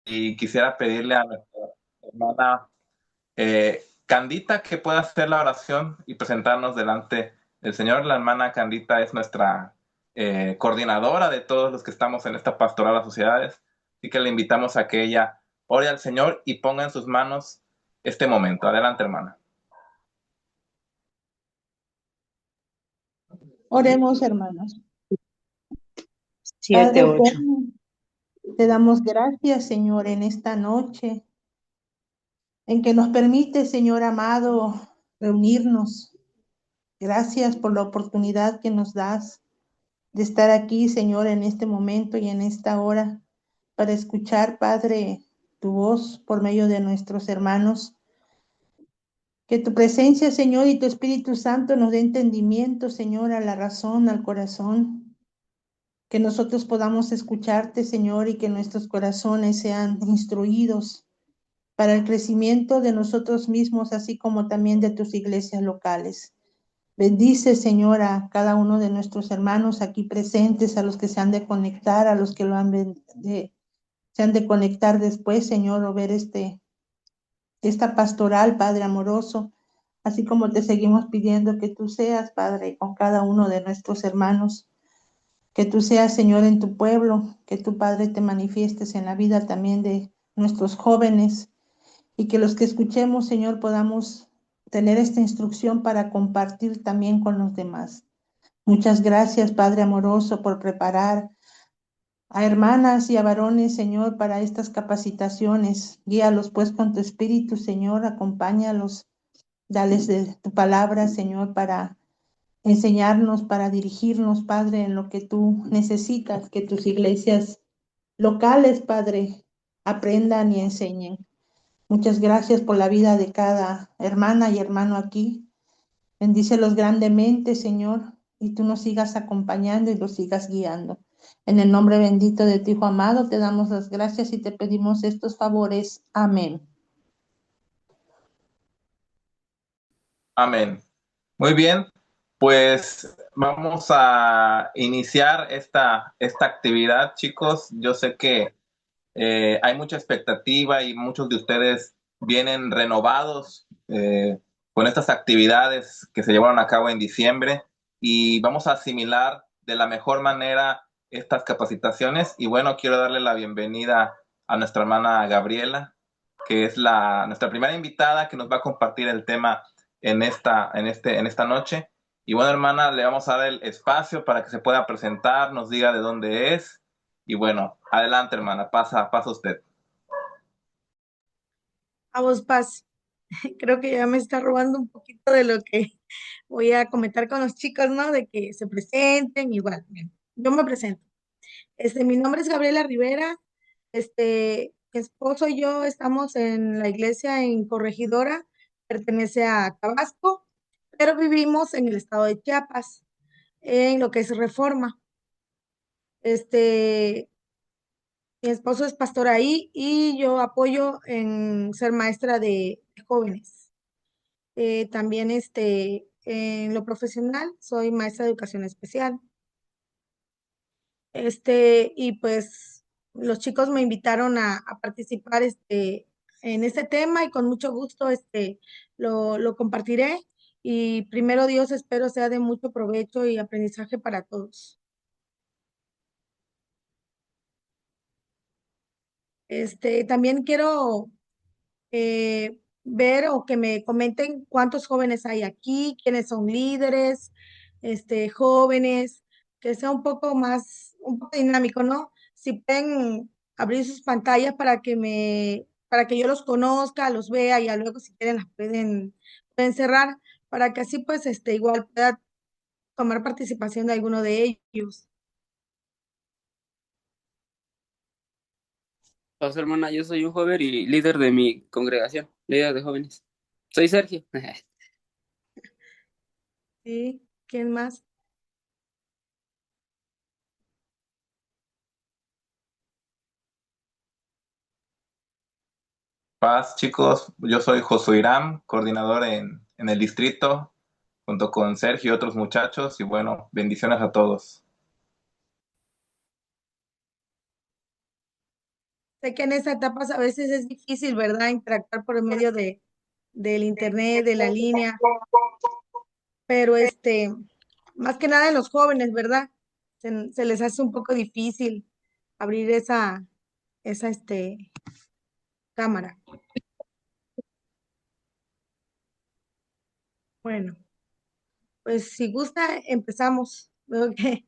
y quisiera pedirle a nuestra hermana Candita que pueda hacer la oración y presentarnos delante del Señor. La hermana Candita es nuestra coordinadora de todos los que estamos en esta pastoral a sociedades, así que le invitamos a que ella ore al Señor y ponga en sus manos este momento. Adelante, hermana. Oremos, hermanos. Siete, Padre ocho. eterno, te damos gracias, Señor, en esta noche, en que nos permite, Señor amado, reunirnos. Gracias por la oportunidad que nos das de estar aquí, Señor, en este momento y en esta hora, para escuchar, Padre, tu voz por medio de nuestros hermanos. Que tu presencia, Señor, y tu Espíritu Santo nos dé entendimiento, Señor, a la razón, al corazón. Que nosotros podamos escucharte, Señor, y que nuestros corazones sean instruidos para el crecimiento de nosotros mismos, así como también de tus iglesias locales. Bendice, Señor, a cada uno de nuestros hermanos aquí presentes, a los que se han de conectar, a los que se han de conectar después, Señor, o ver esta pastoral, Padre amoroso, así como te seguimos pidiendo que tú seas, Padre, con cada uno de nuestros hermanos. Que tú seas, Señor, en tu pueblo, que tu Padre te manifiestes en la vida también de nuestros jóvenes y que los que escuchemos, Señor, podamos tener esta instrucción para compartir también con los demás. Muchas gracias, Padre amoroso, por preparar a hermanas y a varones, Señor, para estas capacitaciones. Guíalos pues con tu espíritu, Señor, acompáñalos, dales de tu palabra, Señor, para enseñarnos, para dirigirnos, Padre, en lo que tú necesitas, que tus iglesias locales, Padre, aprendan y enseñen. Muchas gracias por la vida de cada hermana y hermano aquí. Bendícelos grandemente, Señor, y tú nos sigas acompañando y los sigas guiando. En el nombre bendito de tu Hijo amado, te damos las gracias y te pedimos estos favores. Amén. Amén. Muy bien, pues vamos a iniciar esta actividad, chicos. Yo sé que hay mucha expectativa y muchos de ustedes vienen renovados con estas actividades que se llevaron a cabo en diciembre y vamos a asimilar de la mejor manera estas capacitaciones. Y bueno, quiero darle la bienvenida a nuestra hermana Gabriela, que es nuestra primera invitada que nos va a compartir el tema en esta noche. Y bueno, hermana, le vamos a dar el espacio para que se pueda presentar, nos diga de dónde es. Y bueno, adelante, hermana, pasa usted. A vos, Paz. Creo que ya me está robando un poquito de lo que voy a comentar con los chicos, ¿no? De que se presenten, igual. Bien, yo me presento. Mi nombre es Gabriela Rivera. Mi esposo y yo estamos en la iglesia en Corregidora, pertenece a Tabasco, pero vivimos en el estado de Chiapas, en lo que es Reforma. Este, Mi esposo es pastor ahí y yo apoyo en ser maestra de jóvenes. También en lo profesional soy maestra de educación especial. Y pues los chicos me invitaron a participar en este tema y con mucho gusto lo compartiré y primero Dios espero sea de mucho provecho y aprendizaje para todos. También quiero ver o que me comenten cuántos jóvenes hay aquí, quiénes son líderes, jóvenes, que sea un poco más, un poco dinámico, ¿no? Si pueden abrir sus pantallas para que yo los conozca, los vea y ya luego si quieren las pueden cerrar para que así pues igual pueda tomar participación de alguno de ellos. Pastor, hermana, yo soy un joven y líder de mi congregación, líder de jóvenes. Soy Sergio. ¿Sí? ¿Quién más? Paz, chicos, yo soy Josué Irán, coordinador en el distrito, junto con Sergio y otros muchachos, y bueno, bendiciones a todos. Sé que en esa etapa a veces es difícil, ¿verdad? Interactuar por medio del internet, de la línea, pero más que nada en los jóvenes, ¿verdad? Se les hace un poco difícil abrir esa cámara. Bueno, pues si gusta, empezamos. Veo que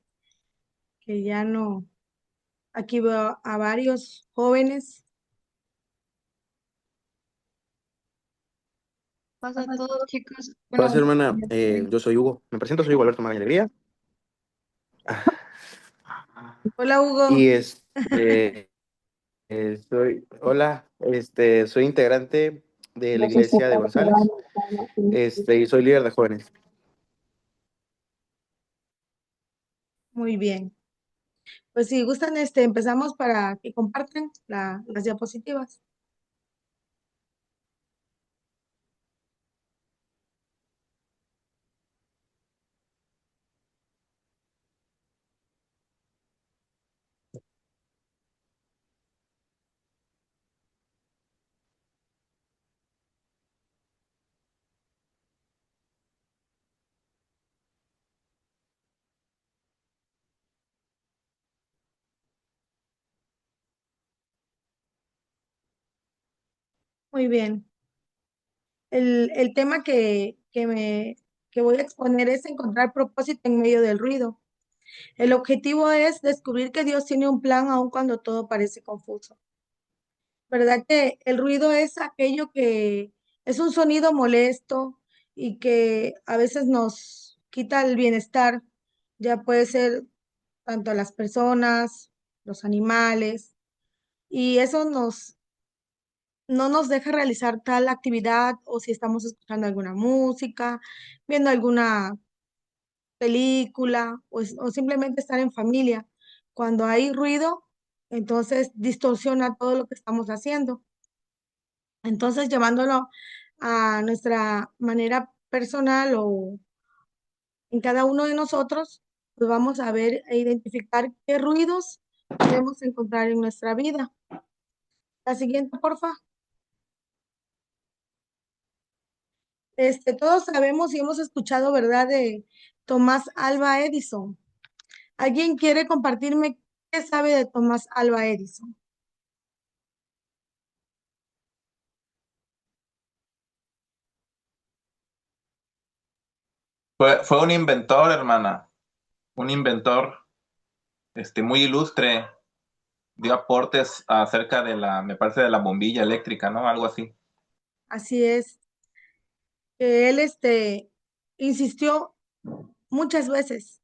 ya no, aquí veo a varios jóvenes. Pasa a todos, chicos. Hola, hermana. ya sé. Yo soy Hugo. Me presento, soy Hugo Alberto Magana Alegría. Hola, Hugo. Y soy integrante de la iglesia de González. Y soy líder de jóvenes. Muy bien. Pues si gustan, empezamos para que compartan las diapositivas. Muy bien. El tema que voy a exponer es encontrar propósito en medio del ruido. El objetivo es descubrir que Dios tiene un plan aun cuando todo parece confuso. ¿Verdad que el ruido es aquello que es un sonido molesto y que a veces nos quita el bienestar? Ya puede ser tanto a las personas, los animales, y eso no nos deja realizar tal actividad o si estamos escuchando alguna música, viendo alguna película o simplemente estar en familia. Cuando hay ruido, entonces distorsiona todo lo que estamos haciendo. Entonces, llevándolo a nuestra manera personal o en cada uno de nosotros, pues vamos a ver e identificar qué ruidos podemos encontrar en nuestra vida. La siguiente, porfa. Todos sabemos y hemos escuchado, ¿verdad?, de Tomás Alva Edison. ¿Alguien quiere compartirme qué sabe de Tomás Alva Edison? Fue un inventor, hermana, un inventor muy ilustre, dio aportes acerca de me parece de la bombilla eléctrica, ¿no? Algo así. Así es, que él insistió muchas veces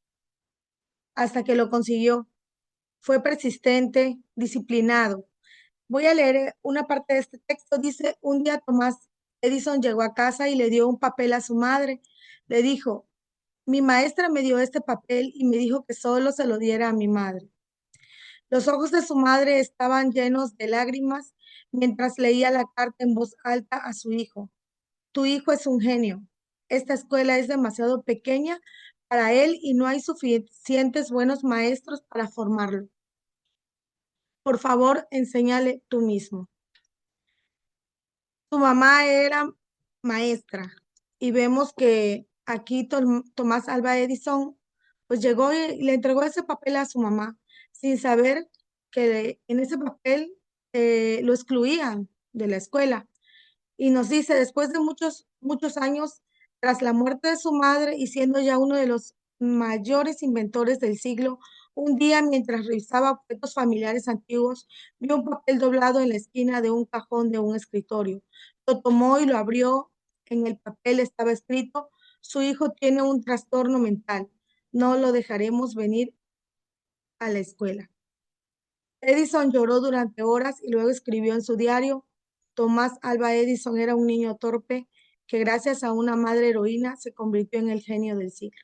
hasta que lo consiguió. Fue persistente, disciplinado. Voy a leer una parte de este texto. Dice, un día Tomás Edison llegó a casa y le dio un papel a su madre. Le dijo, mi maestra me dio este papel y me dijo que solo se lo diera a mi madre. Los ojos de su madre estaban llenos de lágrimas mientras leía la carta en voz alta a su hijo. Tu hijo es un genio. Esta escuela es demasiado pequeña para él y no hay suficientes buenos maestros para formarlo. Por favor, enséñale tú mismo. Su mamá era maestra y vemos que aquí Tomás Alva Edison pues llegó y le entregó ese papel a su mamá sin saber que en ese papel lo excluían de la escuela. Y nos dice, después de muchos años, tras la muerte de su madre y siendo ya uno de los mayores inventores del siglo, un día mientras revisaba objetos familiares antiguos, vio un papel doblado en la esquina de un cajón de un escritorio. Lo tomó y lo abrió. En el papel estaba escrito, su hijo tiene un trastorno mental. No lo dejaremos venir a la escuela. Edison lloró durante horas y luego escribió en su diario, Tomás Alva Edison era un niño torpe que gracias a una madre heroína se convirtió en el genio del siglo.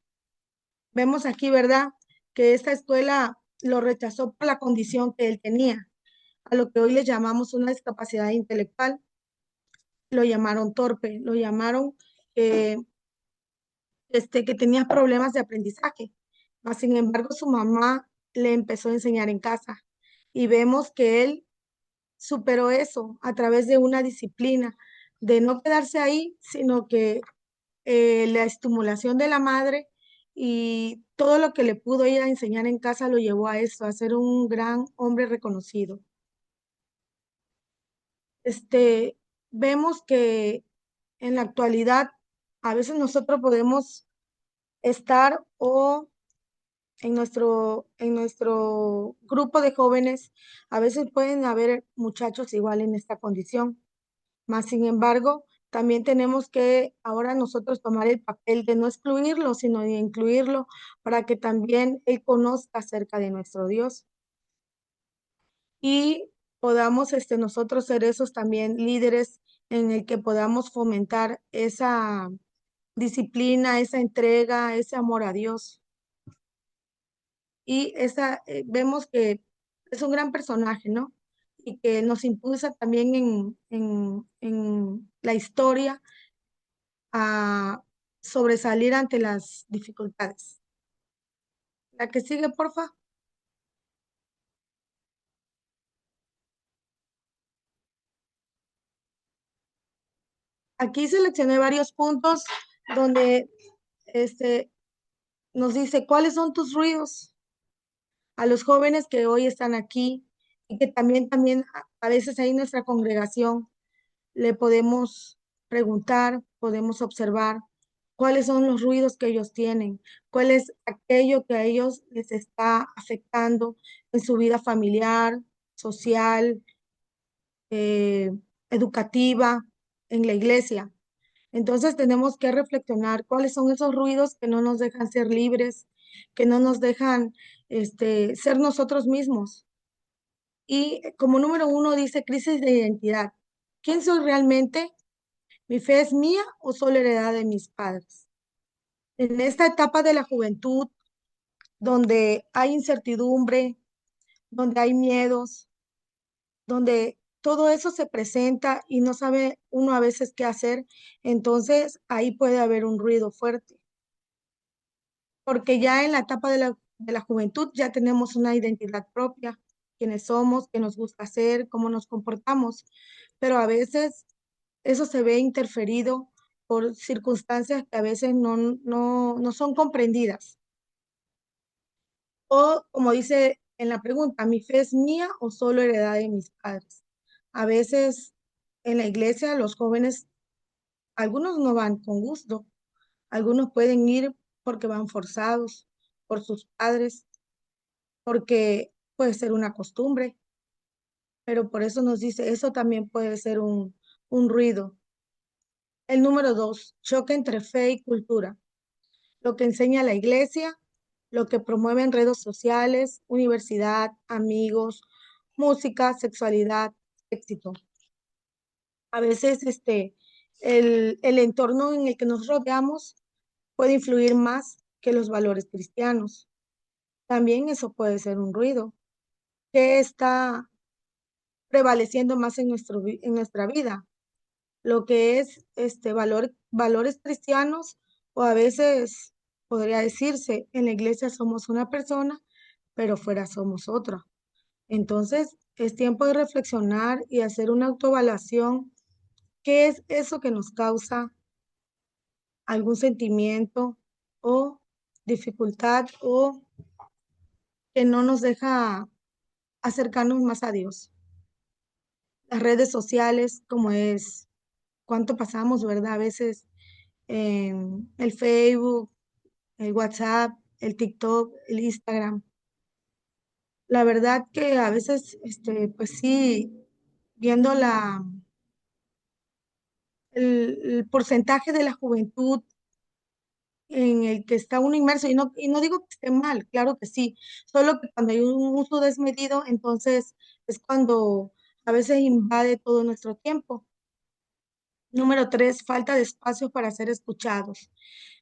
Vemos aquí, ¿verdad?, que esta escuela lo rechazó por la condición que él tenía, a lo que hoy le llamamos una discapacidad intelectual. Lo llamaron torpe, lo llamaron que tenía problemas de aprendizaje. Mas, sin embargo, su mamá le empezó a enseñar en casa y vemos que él superó eso a través de una disciplina, de no quedarse ahí, sino que la estimulación de la madre y todo lo que le pudo ella enseñar en casa lo llevó a eso, a ser un gran hombre reconocido. Vemos que en la actualidad a veces nosotros podemos estar o en nuestro grupo de jóvenes, a veces pueden haber muchachos igual en esta condición. Más sin embargo, también tenemos que ahora nosotros tomar el papel de no excluirlo, sino de incluirlo para que también él conozca acerca de nuestro Dios y podamos nosotros ser esos también líderes en el que podamos fomentar esa disciplina, esa entrega, ese amor a Dios. Y vemos que es un gran personaje, ¿no? Y que nos impulsa también en la historia a sobresalir ante las dificultades. La que sigue, porfa. Aquí seleccioné varios puntos donde nos dice, ¿cuáles son tus ruidos? A los jóvenes que hoy están aquí y que también a veces ahí en nuestra congregación le podemos preguntar, podemos observar cuáles son los ruidos que ellos tienen, cuál es aquello que a ellos les está afectando en su vida familiar, social, eh, educativa, en la iglesia. Entonces tenemos que reflexionar cuáles son esos ruidos que no nos dejan ser libres, que no nos dejan ser nosotros mismos. Y como número 1 dice crisis de identidad. ¿Quién soy realmente? ¿Mi fe es mía o solo heredad de mis padres? En esta etapa de la juventud, donde hay incertidumbre, donde hay miedos, donde todo eso se presenta y no sabe uno a veces qué hacer, entonces ahí puede haber un ruido fuerte. Porque ya en la etapa de la juventud ya tenemos una identidad propia, quiénes somos, qué nos gusta hacer, cómo nos comportamos, pero a veces eso se ve interferido por circunstancias que a veces no son comprendidas. O como dice en la pregunta, ¿mi fe es mía o solo heredad de mis padres? A veces en la iglesia los jóvenes, algunos no van con gusto, algunos pueden ir porque van forzados por sus padres, porque puede ser una costumbre, pero por eso nos dice, eso también puede ser un ruido. El número 2, choque entre fe y cultura. Lo que enseña la iglesia, lo que promueve en redes sociales, universidad, amigos, música, sexualidad, éxito. A veces el entorno en el que nos rodeamos puede influir más que los valores cristianos. También eso puede ser un ruido. ¿Qué está prevaleciendo más en nuestra vida? Lo que es valores cristianos, o a veces podría decirse, en la iglesia somos una persona, pero fuera somos otra. Entonces, es tiempo de reflexionar y hacer una autoevaluación. ¿Qué es eso que nos causa algún sentimiento o dificultad o que no nos deja acercarnos más a Dios? Las redes sociales, como es, cuánto pasamos, ¿verdad? A veces el Facebook, el WhatsApp, el TikTok, el Instagram. La verdad que a veces, pues sí, viendo el porcentaje de la juventud en el que está uno inmerso, y no digo que esté mal, claro que sí, solo que cuando hay un uso desmedido, entonces es cuando a veces invade todo nuestro tiempo. Número 3, falta de espacio para ser escuchados.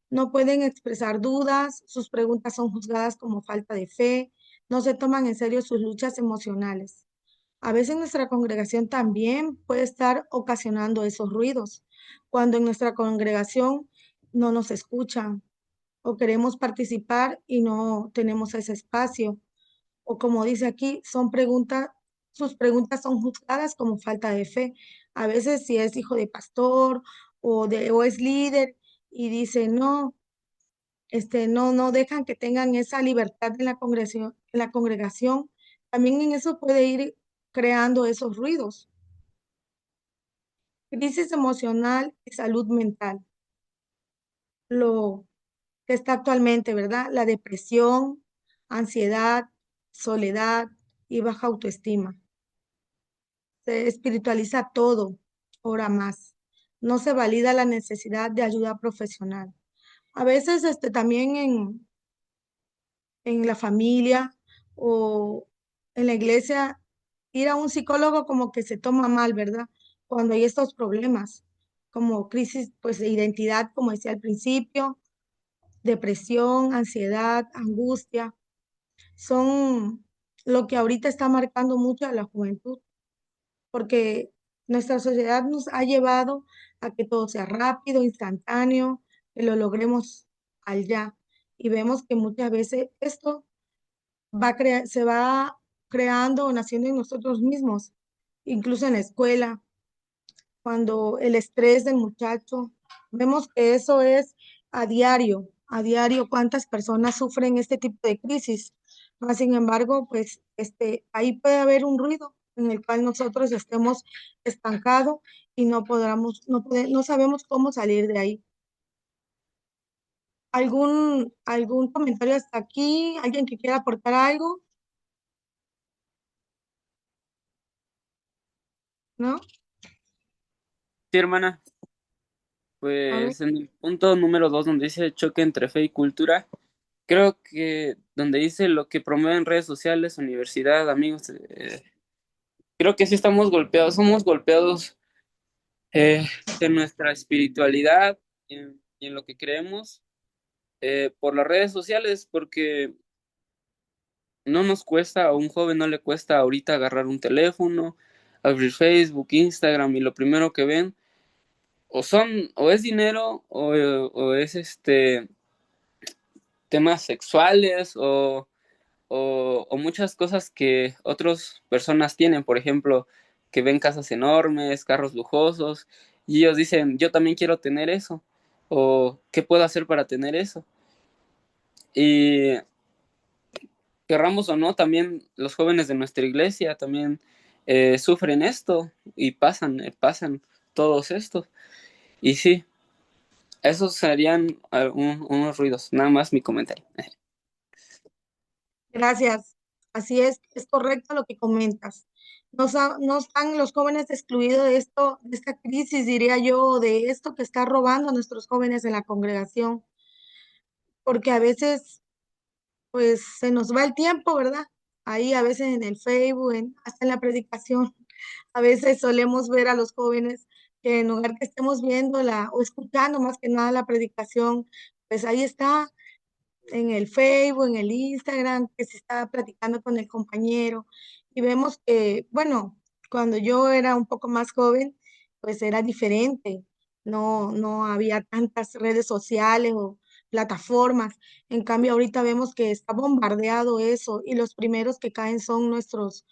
No pueden expresar dudas, sus preguntas son juzgadas como falta de fe, no se toman en serio sus luchas emocionales. A veces nuestra congregación también puede estar ocasionando esos ruidos, cuando en nuestra congregación no nos escuchan o queremos participar y no tenemos ese espacio. O como dice aquí, son preguntas sus preguntas son juzgadas como falta de fe. A veces si es hijo de pastor o es líder y dice no, no dejan que tengan esa libertad en la congregación, también en eso puede ir creando esos ruidos. Crisis emocional y salud mental. Lo que está actualmente, ¿verdad? La depresión, ansiedad, soledad y baja autoestima. Se espiritualiza todo, ahora más. No se valida la necesidad de ayuda profesional. A veces también en la familia o en la iglesia, ir a un psicólogo como que se toma mal, ¿verdad? Cuando hay estos problemas, como crisis pues, de identidad, como decía al principio, depresión, ansiedad, angustia, son lo que ahorita está marcando mucho a la juventud, porque nuestra sociedad nos ha llevado a que todo sea rápido, instantáneo, que lo logremos al ya. Y vemos que muchas veces esto se va creando o naciendo en nosotros mismos, incluso en la escuela, cuando el estrés del muchacho, vemos que eso es a diario cuántas personas sufren este tipo de crisis. Mas, sin embargo, pues ahí puede haber un ruido en el cual nosotros estemos estancados y no sabemos cómo salir de ahí. ¿Algún comentario hasta aquí? ¿Alguien que quiera aportar algo? ¿No? Sí, hermana, A ver. pues en el punto número 2, donde dice choque entre fe y cultura, creo que donde dice lo que promueven redes sociales, universidad, amigos, creo que sí estamos golpeados, somos golpeados en nuestra espiritualidad y en lo que creemos por las redes sociales, porque no nos cuesta, a un joven no le cuesta ahorita agarrar un teléfono, abrir Facebook, Instagram, y lo primero que ven o es dinero o es temas sexuales o muchas cosas que otras personas tienen, por ejemplo, que ven casas enormes, carros lujosos, y ellos dicen, yo también quiero tener eso, o ¿qué puedo hacer para tener eso? Y querramos o no, también los jóvenes de nuestra iglesia también sufren esto y pasan todos estos. Y sí, esos serían unos ruidos, nada más mi comentario. Gracias. Así es correcto lo que comentas. No están los jóvenes excluidos de esto, de esta crisis, diría yo, de esto que está robando a nuestros jóvenes en la congregación, porque a veces, pues, se nos va el tiempo, ¿verdad? Ahí a veces en el Facebook, hasta en la predicación, a veces solemos ver a los jóvenes que en lugar que estemos viéndola o escuchando más que nada la predicación, pues ahí está en el Facebook, en el Instagram, que se está platicando con el compañero y vemos que, bueno, cuando yo era un poco más joven, pues era diferente, no había tantas redes sociales o plataformas. En cambio, ahorita vemos que está bombardeado eso y los primeros que caen son nuestros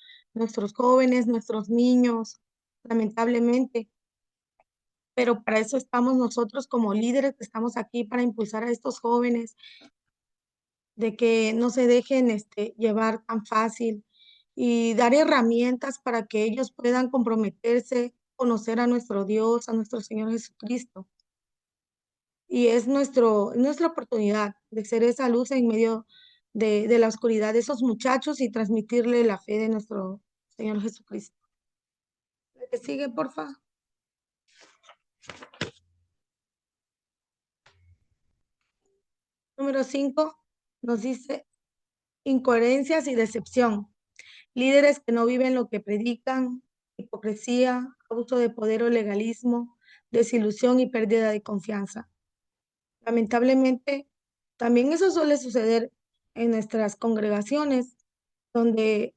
jóvenes, nuestros niños, lamentablemente. Pero para eso estamos nosotros como líderes, que estamos aquí para impulsar a estos jóvenes de que no se dejen llevar tan fácil y dar herramientas para que ellos puedan comprometerse, conocer a nuestro Dios, a nuestro Señor Jesucristo. Y es nuestra oportunidad de ser esa luz en medio de la oscuridad de esos muchachos y transmitirle la fe de nuestro Señor Jesucristo. La que sigue, porfa. Número 5 nos dice incoherencias y decepción. Líderes que no viven lo que predican, hipocresía, abuso de poder o legalismo, desilusión y pérdida de confianza. Lamentablemente, también eso suele suceder en nuestras congregaciones, donde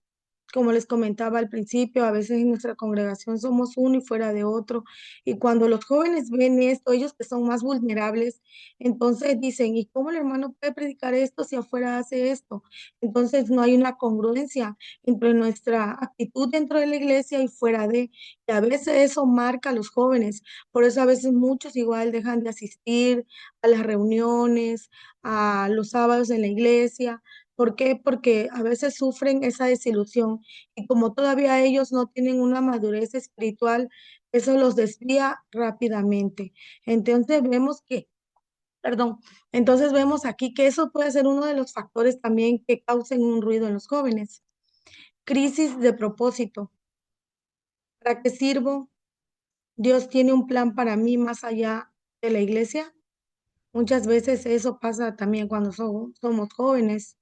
Como les comentaba al principio, a veces en nuestra congregación somos uno y fuera de otro. Y cuando los jóvenes ven esto, ellos que son más vulnerables, entonces dicen, ¿y cómo el hermano puede predicar esto si afuera hace esto? Entonces no hay una congruencia entre nuestra actitud dentro de la iglesia y fuera de. Y a veces eso marca a los jóvenes. Por eso a veces muchos igual dejan de asistir a las reuniones, a los sábados en la iglesia. ¿Por qué? Porque a veces sufren esa desilusión y como todavía ellos no tienen una madurez espiritual, eso los desvía rápidamente. Entonces vemos que, perdón, entonces vemos aquí que eso puede ser uno de los factores también que causen un ruido en los jóvenes. Crisis de propósito. ¿Para qué sirvo? ¿Dios tiene un plan para mí más allá de la iglesia? Muchas veces eso pasa también cuando somos jóvenes,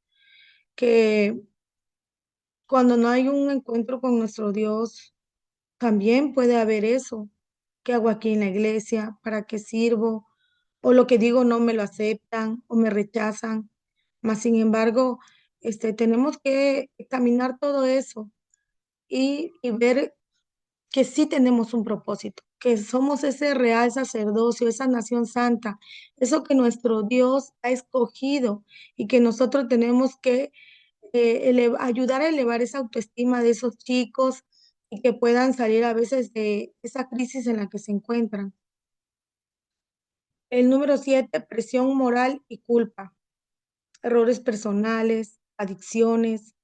que cuando no hay un encuentro con nuestro Dios, también puede haber eso. ¿Qué hago aquí en la iglesia? ¿Para qué sirvo? O lo que digo no me lo aceptan o me rechazan. Mas, sin embargo, tenemos que examinar todo eso y ver que sí tenemos un propósito, que somos ese real sacerdocio, esa nación santa, eso que nuestro Dios ha escogido y que nosotros tenemos que ayudar a elevar esa autoestima de esos chicos y que puedan salir a veces de esa crisis en la que se encuentran. El número 7, presión moral y culpa, errores personales, adicciones,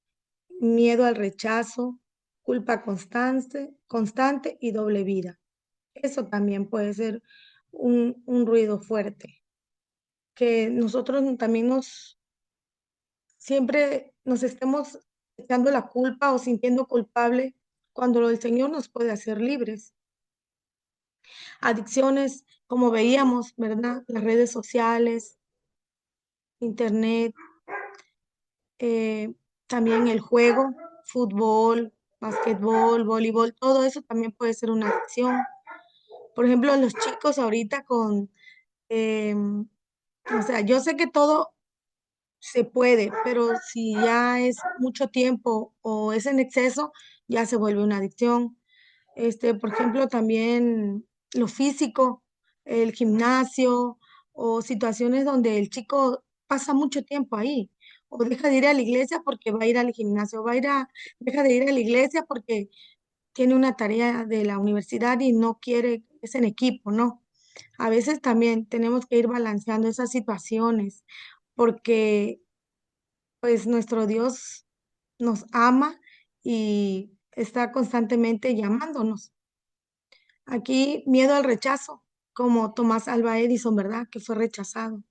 miedo al rechazo, culpa constante y doble vida. Eso también puede ser un ruido fuerte, que nosotros también siempre nos estemos echando la culpa o sintiendo culpable cuando el Señor nos puede hacer libres. Adicciones, como veíamos, ¿verdad? Las redes sociales, internet, eh, también el juego, fútbol, básquetbol, voleibol, todo eso también puede ser una adicción. Por ejemplo, los chicos ahorita o sea, yo sé que todo se puede, pero si ya es mucho tiempo o es en exceso, ya se vuelve una adicción. Por ejemplo, también lo físico, el gimnasio o situaciones donde el chico pasa mucho tiempo ahí o deja de ir a la iglesia porque va a ir al gimnasio, deja de ir a la iglesia porque tiene una tarea de la universidad y no quiere, es en equipo, ¿no? A veces también tenemos que ir balanceando esas situaciones porque pues nuestro Dios nos ama y está constantemente llamándonos. Aquí miedo al rechazo, como Tomás Alva Edison, ¿verdad? Que fue rechazado.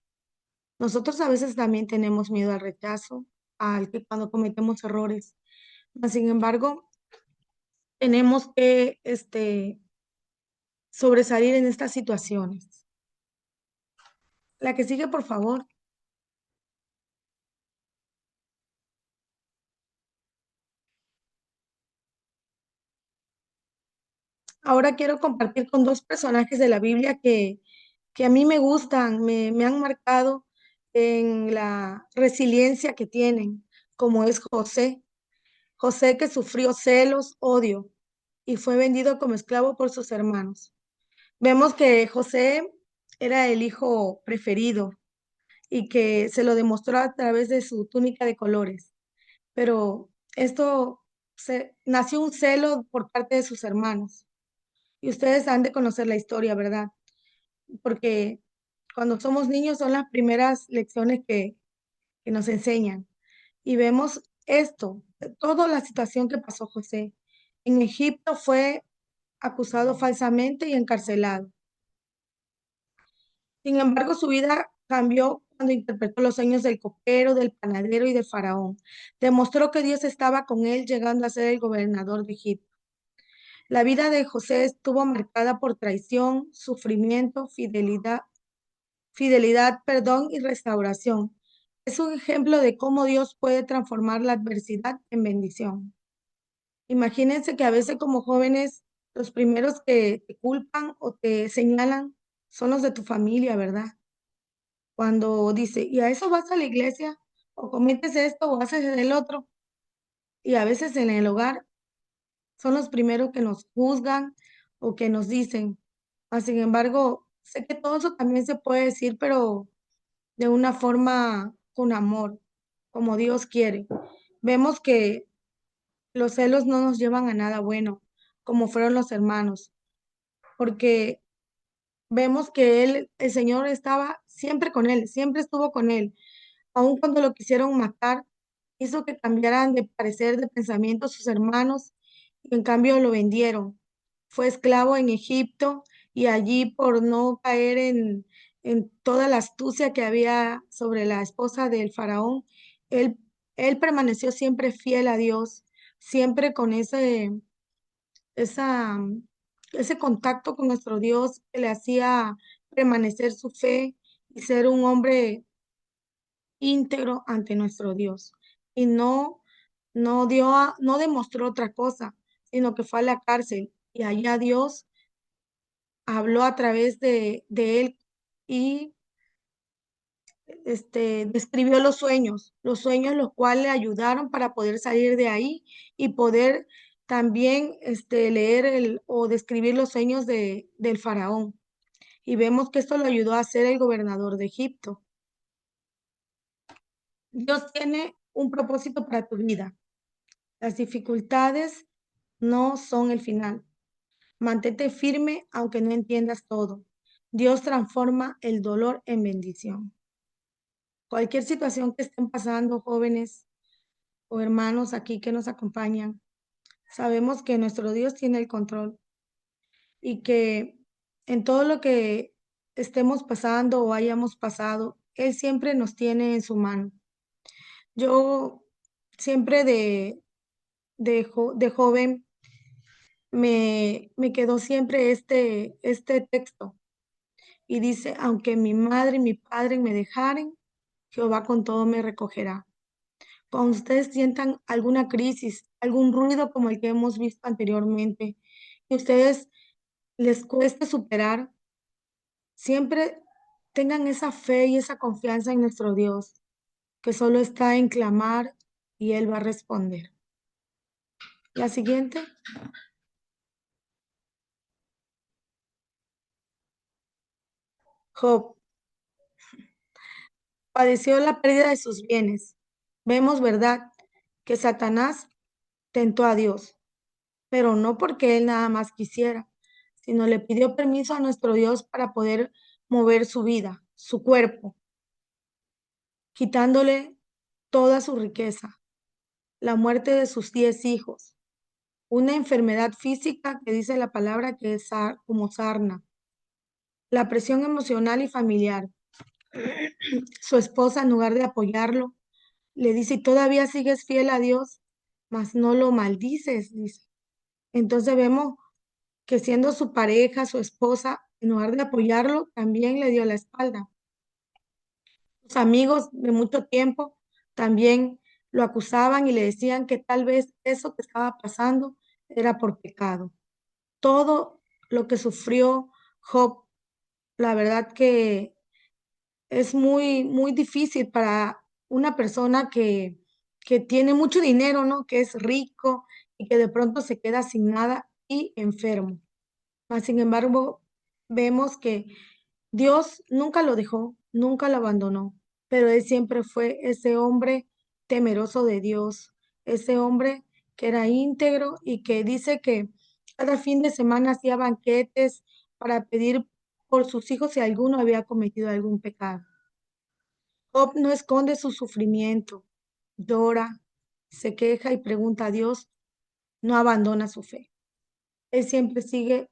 Nosotros a veces también tenemos miedo al rechazo, al que cuando cometemos errores. Mas, sin embargo, tenemos que sobresalir en estas situaciones. La que sigue, por favor. Ahora quiero compartir con dos personajes de la Biblia que a mí me gustan, me han marcado en la resiliencia que tienen, como es José. José que sufrió celos, odio y fue vendido como esclavo por sus hermanos. Vemos que José era el hijo preferido y que se lo demostró a través de su túnica de colores, pero nació un celo por parte de sus hermanos. Y ustedes han de conocer la historia, ¿verdad? Porque cuando somos niños son las primeras lecciones que nos enseñan. Y vemos esto, toda la situación que pasó José. En Egipto fue acusado falsamente y encarcelado. Sin embargo, su vida cambió cuando interpretó los sueños del copero, del panadero y del faraón. Demostró que Dios estaba con él, llegando a ser el gobernador de Egipto. La vida de José estuvo marcada por traición, sufrimiento, fidelidad, perdón y restauración. Es un ejemplo de cómo Dios puede transformar la adversidad en bendición. Imagínense que a veces como jóvenes, los primeros que te culpan o te señalan son los de tu familia, ¿verdad? Cuando dice, ¿y a eso vas a la iglesia? ¿O cometes esto o haces el otro? y a veces en el hogar son los primeros que nos juzgan o que nos dicen. Sin embargo, sé que todo eso también se puede decir, pero de una forma con amor, como Dios quiere. Vemos que los celos no nos llevan a nada bueno, como fueron los hermanos, porque vemos que el Señor estaba siempre con él, siempre estuvo con él, aun cuando lo quisieron matar, hizo que cambiaran de parecer, de pensamiento sus hermanos, y en cambio lo vendieron. Fue esclavo en Egipto y allí por no caer en toda la astucia que había sobre la esposa del faraón, él, él permaneció siempre fiel a Dios, siempre con esa, ese contacto con nuestro Dios que le hacía permanecer su fe y ser un hombre íntegro ante nuestro Dios. Y no demostró otra cosa, sino que fue a la cárcel y allá Dios habló a través de él y describió los sueños los cuales le ayudaron para poder salir de ahí y poder también leer o describir los sueños del faraón. Y vemos que esto lo ayudó a ser el gobernador de Egipto. Dios tiene un propósito para tu vida. Las dificultades no son el final. Mantente firme aunque no entiendas todo. Dios transforma el dolor en bendición. Cualquier situación que estén pasando, jóvenes o hermanos aquí que nos acompañan, sabemos que nuestro Dios tiene el control y que en todo lo que estemos pasando o hayamos pasado, Él siempre nos tiene en su mano. Yo siempre de joven me quedó siempre este texto y dice, aunque mi madre y mi padre me dejaren, Jehová con todo me recogerá. Cuando ustedes sientan alguna crisis, algún ruido como el que hemos visto anteriormente, y ustedes les cueste superar, siempre tengan esa fe y esa confianza en nuestro Dios, que solo está en clamar y Él va a responder. La siguiente. Job padeció la pérdida de sus bienes. Vemos, ¿verdad?, que Satanás tentó a Dios, pero no porque él nada más quisiera, sino le pidió permiso a nuestro Dios para poder mover su vida, su cuerpo, quitándole toda su riqueza, la muerte de sus 10 hijos, una enfermedad física que dice la palabra que es como sarna, la presión emocional y familiar. Su esposa, en lugar de apoyarlo, le dice, ¿y todavía sigues fiel a Dios? Mas no lo maldices, dice. Entonces vemos que siendo su pareja, su esposa, en lugar de apoyarlo, también le dio la espalda. Sus amigos de mucho tiempo también lo acusaban y le decían que tal vez eso que estaba pasando era por pecado. Todo lo que sufrió Job, la verdad que es muy, muy difícil para una persona que tiene mucho dinero, ¿no? Que es rico y que de pronto se queda sin nada y enfermo. Sin embargo, vemos que Dios nunca lo dejó, nunca lo abandonó, pero él siempre fue ese hombre temeroso de Dios, ese hombre que era íntegro y que dice que cada fin de semana hacía banquetes para pedir por sus hijos si alguno había cometido algún pecado. Job no esconde su sufrimiento, llora, se queja y pregunta a Dios, no abandona su fe. Él siempre sigue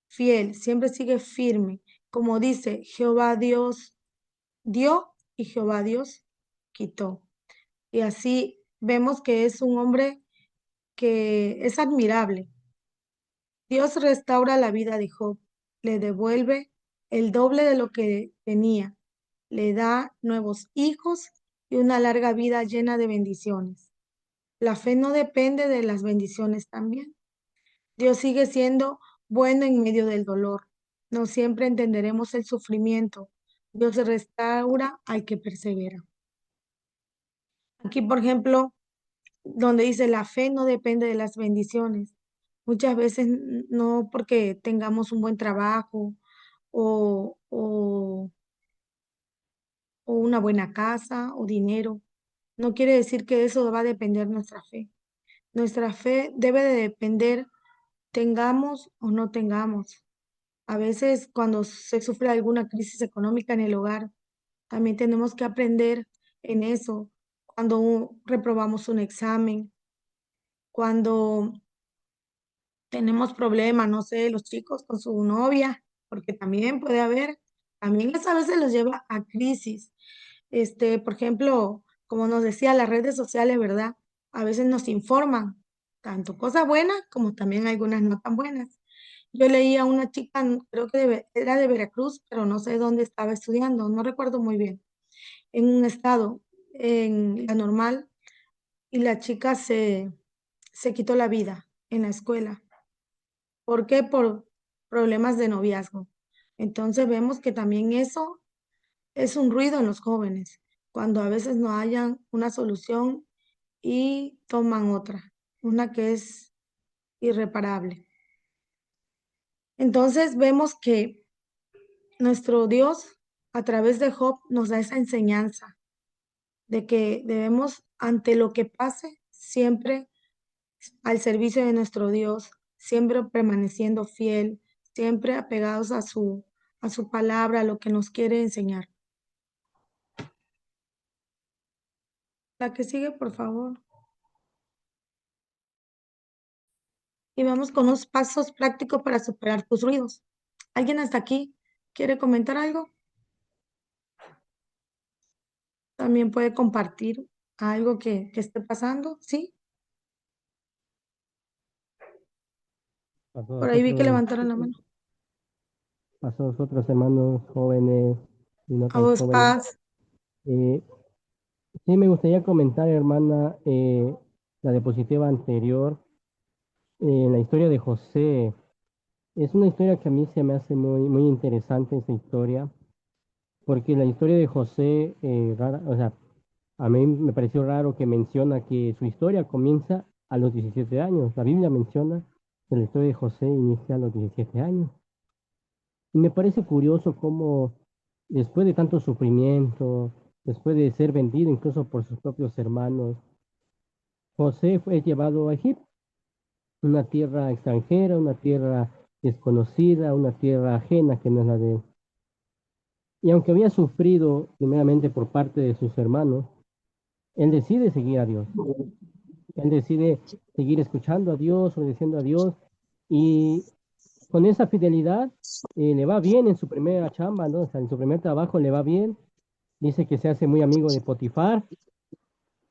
fiel, siempre sigue firme. Como dice, Jehová Dios dio y Jehová Dios quitó. Y así vemos que es un hombre que es admirable. Dios restaura la vida de Job, le devuelve el doble de lo que tenía, le da nuevos hijos y una larga vida llena de bendiciones. La fe no depende de las bendiciones también. Dios sigue siendo bueno en medio del dolor. No siempre entenderemos el sufrimiento. Dios restaura al que persevera. Aquí, por ejemplo, donde dice la fe no depende de las bendiciones. Muchas veces no porque tengamos un buen trabajo o, o, o una buena casa o dinero, no quiere decir que eso va a depender nuestra fe. Nuestra fe debe de depender, tengamos o no tengamos. A veces cuando se sufre alguna crisis económica en el hogar, también tenemos que aprender en eso. Cuando reprobamos un examen, cuando tenemos problemas, no sé, los chicos con su novia, porque también puede haber, también eso a veces los lleva a crisis. Por ejemplo, como nos decía, las redes sociales, ¿verdad? A veces nos informan, tanto cosas buenas como también algunas no tan buenas. Yo leí a una chica, creo que era de Veracruz, pero no sé dónde estaba estudiando, no recuerdo muy bien, en un estado, en la normal, y la chica se quitó la vida en la escuela. ¿Por qué? Por problemas de noviazgo. Entonces vemos que también eso es un ruido en los jóvenes, cuando a veces no hayan una solución y toman otra, una que es irreparable. Entonces vemos que nuestro Dios a través de Job nos da esa enseñanza de que debemos, ante lo que pase, siempre al servicio de nuestro Dios, siempre permaneciendo fiel, siempre apegados a su palabra, a lo que nos quiere enseñar. La que sigue, por favor. Y vamos con unos pasos prácticos para superar tus ruidos. ¿Alguien hasta aquí quiere comentar algo? También puede compartir algo que esté pasando, ¿sí? a Por todos ahí vi que nosotros, levantaron la mano. a todos nosotros hermanos jóvenes y no A tan vos, jóvenes. Paz. Eh, sí, me gustaría comentar, hermana, la diapositiva anterior, la historia de José. Es una historia que a mí se me hace muy interesante esa historia, porque la historia de José, o sea, a mí me pareció raro que menciona que su historia comienza a los 17 años. La Biblia menciona que la historia de José inicia a los 17 años. Y me parece curioso cómo después de tanto sufrimiento, después de ser vendido incluso por sus propios hermanos, José fue llevado a Egipto, una tierra extranjera, una tierra desconocida, una tierra ajena que no es la de él. Y aunque había sufrido primeramente por parte de sus hermanos, él decide seguir a Dios. Él decide seguir escuchando a Dios, obedeciendo a Dios, y con esa fidelidad le va bien en su primera chamba, ¿no? O sea, en su primer trabajo le va bien. Dice que se hace muy amigo de Potifar,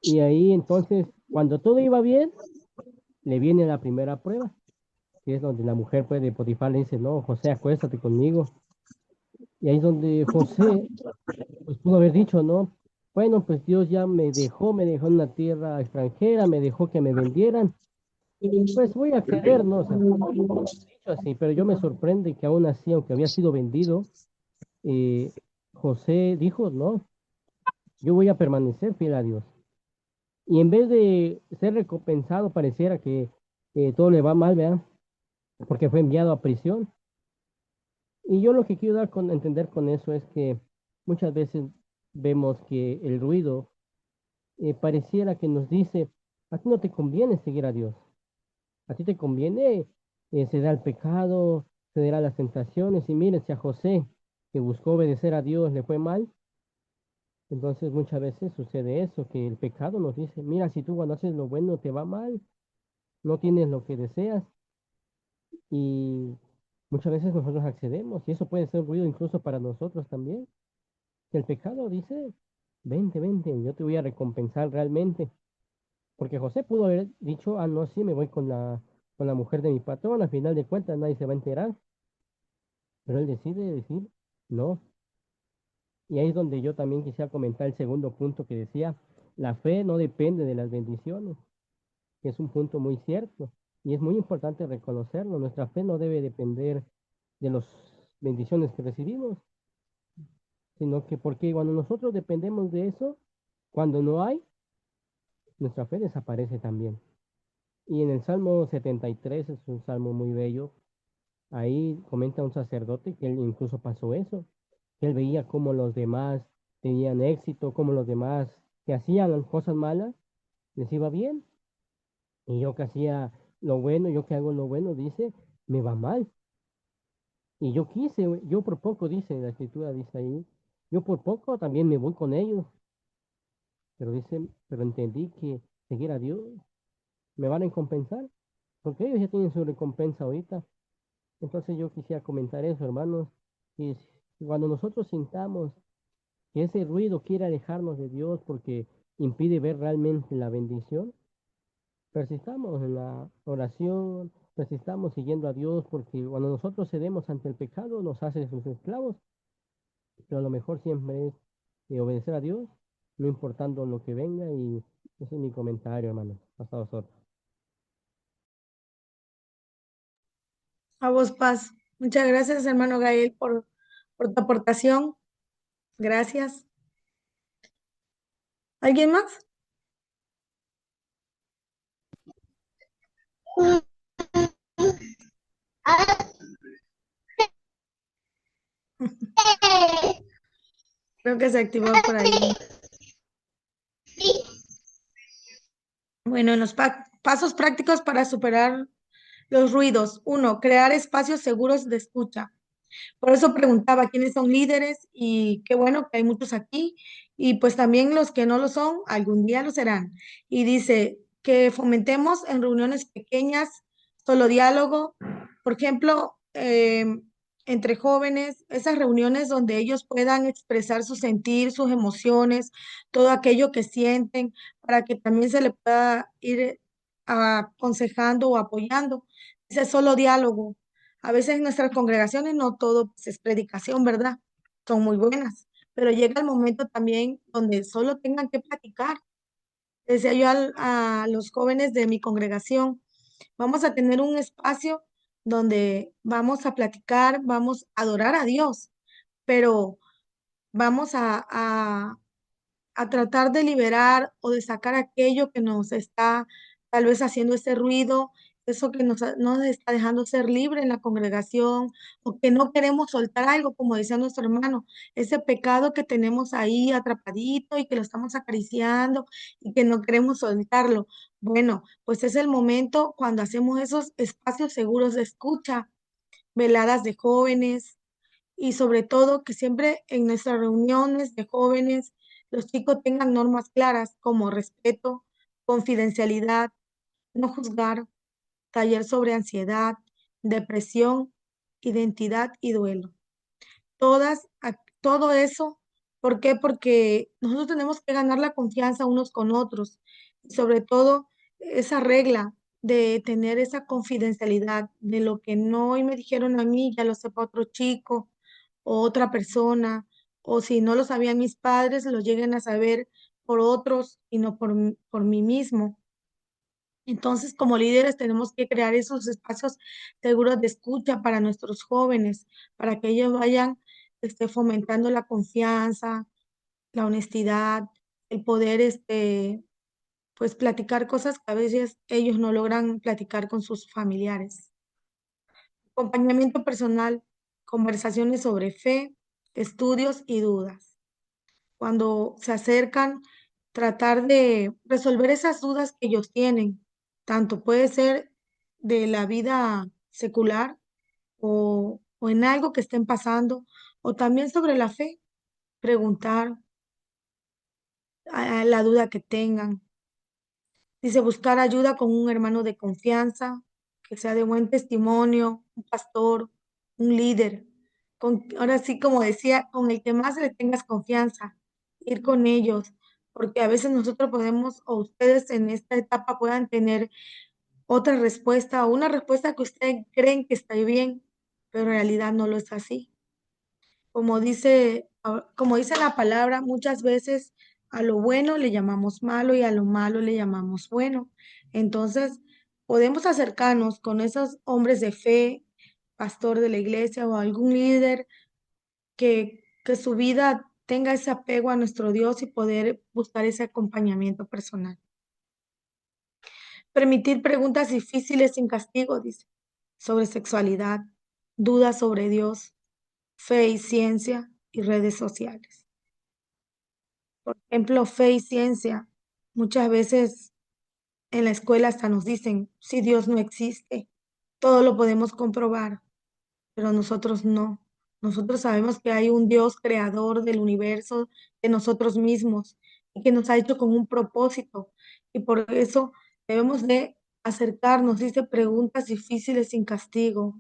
y ahí entonces, cuando todo iba bien, le viene la primera prueba, que es donde la mujer pues, de Potifar le dice, no, José, acuéstate conmigo. Y ahí es donde José pues pudo haber dicho, ¿no? Bueno, pues Dios ya me dejó en una tierra extranjera, me dejó que me vendieran, pues voy a acceder, ¿no? O sea, dicho así, pero yo me sorprende que aún así, aunque había sido vendido, eh, José dijo, no, yo voy a permanecer fiel a Dios. Y en vez de ser recompensado, pareciera que todo le va mal, ¿verdad? Porque fue enviado a prisión. Y yo lo que quiero dar con entender con eso es que muchas veces vemos que el ruido pareciera que nos dice, a ti no te conviene seguir a Dios, a ti te conviene ceder al pecado, ceder a las tentaciones. Y mire, si a José, que buscó obedecer a Dios, le fue mal, entonces muchas veces sucede eso, que el pecado nos dice, mira, si tú cuando haces lo bueno te va mal, no tienes lo que deseas, y muchas veces nosotros accedemos y eso puede ser ruido incluso para nosotros también. El pecado dice, vente, vente, yo te voy a recompensar realmente. Porque José pudo haber dicho, ah, no, sí, me voy con la mujer de mi patrón, al final de cuentas nadie se va a enterar, pero él decide decir, no. Y ahí es donde yo también quisiera comentar el segundo punto que decía, la fe no depende de las bendiciones, que es un punto muy cierto. Y es muy importante reconocerlo. Nuestra fe no debe depender de las bendiciones que recibimos, sino que porque cuando nosotros dependemos de eso, cuando no hay, nuestra fe desaparece también. Y en el Salmo 73 es un salmo muy bello. Ahí comenta un sacerdote que él incluso pasó eso, que él veía cómo los demás tenían éxito, cómo los demás que hacían cosas malas les iba bien. Y yo que hacía lo bueno, yo que hago lo bueno, dice, me va mal. Y yo quise, yo por poco, dice, la escritura dice ahí, yo por poco también me voy con ellos, pero dice, pero entendí que seguir a Dios me van a recompensar, porque ellos ya tienen su recompensa ahorita. Entonces yo quisiera comentar eso, hermanos, y cuando nosotros sintamos que ese ruido quiere alejarnos de Dios porque impide ver realmente la bendición, persistamos en la oración, persistamos siguiendo a Dios, porque cuando nosotros cedemos ante el pecado nos hace sus esclavos, pero lo mejor siempre es obedecer a Dios, no importando lo que venga, y ese es mi comentario, hermano. Hasta vosotros. A vos, Paz. Muchas gracias, hermano Gael, por tu aportación. Gracias. ¿Alguien más? Creo que se activó por ahí. Bueno, en los pasos prácticos para superar los ruidos. Uno, crear espacios seguros de escucha. Por eso preguntaba quiénes son líderes y qué bueno que hay muchos aquí y pues también los que no lo son, algún día lo serán. Y dice que fomentemos en reuniones pequeñas, solo diálogo, por ejemplo, entre jóvenes, esas reuniones donde ellos puedan expresar su sentir, sus emociones, todo aquello que sienten, para que también se le pueda ir aconsejando o apoyando. Dice solo diálogo. A veces en nuestras congregaciones no todo pues, es predicación, ¿verdad? Son muy buenas, pero llega el momento también donde solo tengan que platicar. Decía yo a los jóvenes de mi congregación, vamos a tener un espacio donde vamos a platicar, vamos a adorar a Dios, pero vamos a tratar de liberar o de sacar aquello que nos está tal vez haciendo ese ruido, eso que nos está dejando ser libre en la congregación o que no queremos soltar algo, como decía nuestro hermano, ese pecado que tenemos ahí atrapadito y que lo estamos acariciando y que no queremos soltarlo. Bueno, pues es el momento cuando hacemos esos espacios seguros de escucha, veladas de jóvenes y sobre todo que siempre en nuestras reuniones de jóvenes los chicos tengan normas claras como respeto, confidencialidad, no juzgar, taller sobre ansiedad, depresión, identidad y duelo. Todo eso, ¿por qué? Porque nosotros tenemos que ganar la confianza unos con otros, y sobre todo esa regla de tener esa confidencialidad de lo que no hoy me dijeron a mí, ya lo sepa otro chico o otra persona, o si no lo sabían mis padres, lo lleguen a saber por otros y no por mí mismo. Entonces, como líderes, tenemos que crear esos espacios seguros de escucha para nuestros jóvenes, para que ellos vayan fomentando la confianza, la honestidad, el poder pues platicar cosas que a veces ellos no logran platicar con sus familiares. Acompañamiento personal, conversaciones sobre fe, estudios y dudas. Cuando se acercan, tratar de resolver esas dudas que ellos tienen, tanto puede ser de la vida secular o en algo que estén pasando, o también sobre la fe, preguntar a la duda que tengan. Dice buscar ayuda con un hermano de confianza, que sea de buen testimonio, un pastor, un líder. Ahora sí, como decía, con el que más le tengas confianza, ir con ellos, porque a veces nosotros podemos, o ustedes en esta etapa puedan tener otra respuesta o una respuesta que ustedes creen que está bien, pero en realidad no lo es así. Como dice la palabra, muchas veces a lo bueno le llamamos malo y a lo malo le llamamos bueno. Entonces, podemos acercarnos con esos hombres de fe, pastor de la iglesia o algún líder que su vida tenga ese apego a nuestro Dios y poder buscar ese acompañamiento personal. Permitir preguntas difíciles sin castigo, dice, sobre sexualidad, dudas sobre Dios, fe y ciencia y redes sociales. Por ejemplo, fe y ciencia. Muchas veces en la escuela hasta nos dicen, si Dios no existe, todo lo podemos comprobar, pero nosotros no. Nosotros sabemos que hay un Dios creador del universo, de nosotros mismos, y que nos ha hecho con un propósito. Y por eso debemos de acercarnos, dice, preguntas difíciles sin castigo.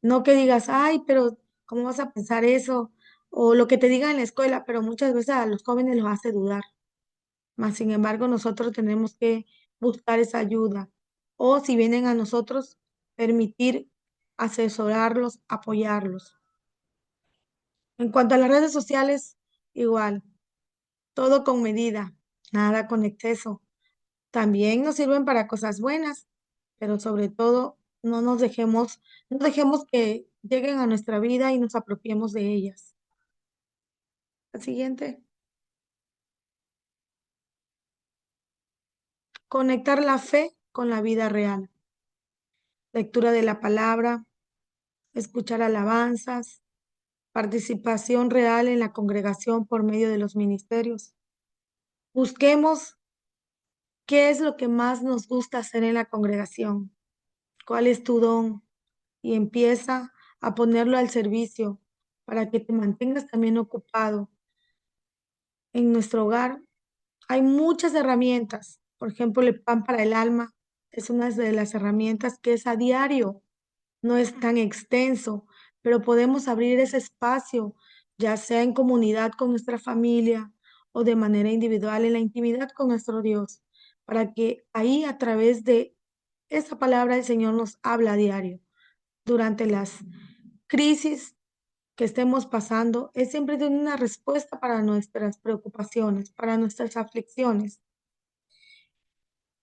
No que digas, ay, pero ¿cómo vas a pensar eso? O lo que te digan en la escuela, pero muchas veces a los jóvenes los hace dudar. Mas, sin embargo, nosotros tenemos que buscar esa ayuda. O si vienen a nosotros, permitir asesorarlos, apoyarlos. En cuanto a las redes sociales, igual, todo con medida, nada con exceso. También nos sirven para cosas buenas, pero sobre todo no dejemos que lleguen a nuestra vida y nos apropiemos de ellas. La siguiente. Conectar la fe con la vida real. Lectura de la palabra, escuchar alabanzas, participación real en la congregación por medio de los ministerios. Busquemos qué es lo que más nos gusta hacer en la congregación, cuál es tu don y empieza a ponerlo al servicio para que te mantengas también ocupado. En nuestro hogar hay muchas herramientas, por ejemplo, el pan para el alma es una de las herramientas que es a diario. No es tan extenso, pero podemos abrir ese espacio, ya sea en comunidad con nuestra familia o de manera individual en la intimidad con nuestro Dios, para que ahí a través de esa palabra el Señor nos habla a diario. Durante las crisis que estemos pasando, es siempre de una respuesta para nuestras preocupaciones, para nuestras aflicciones.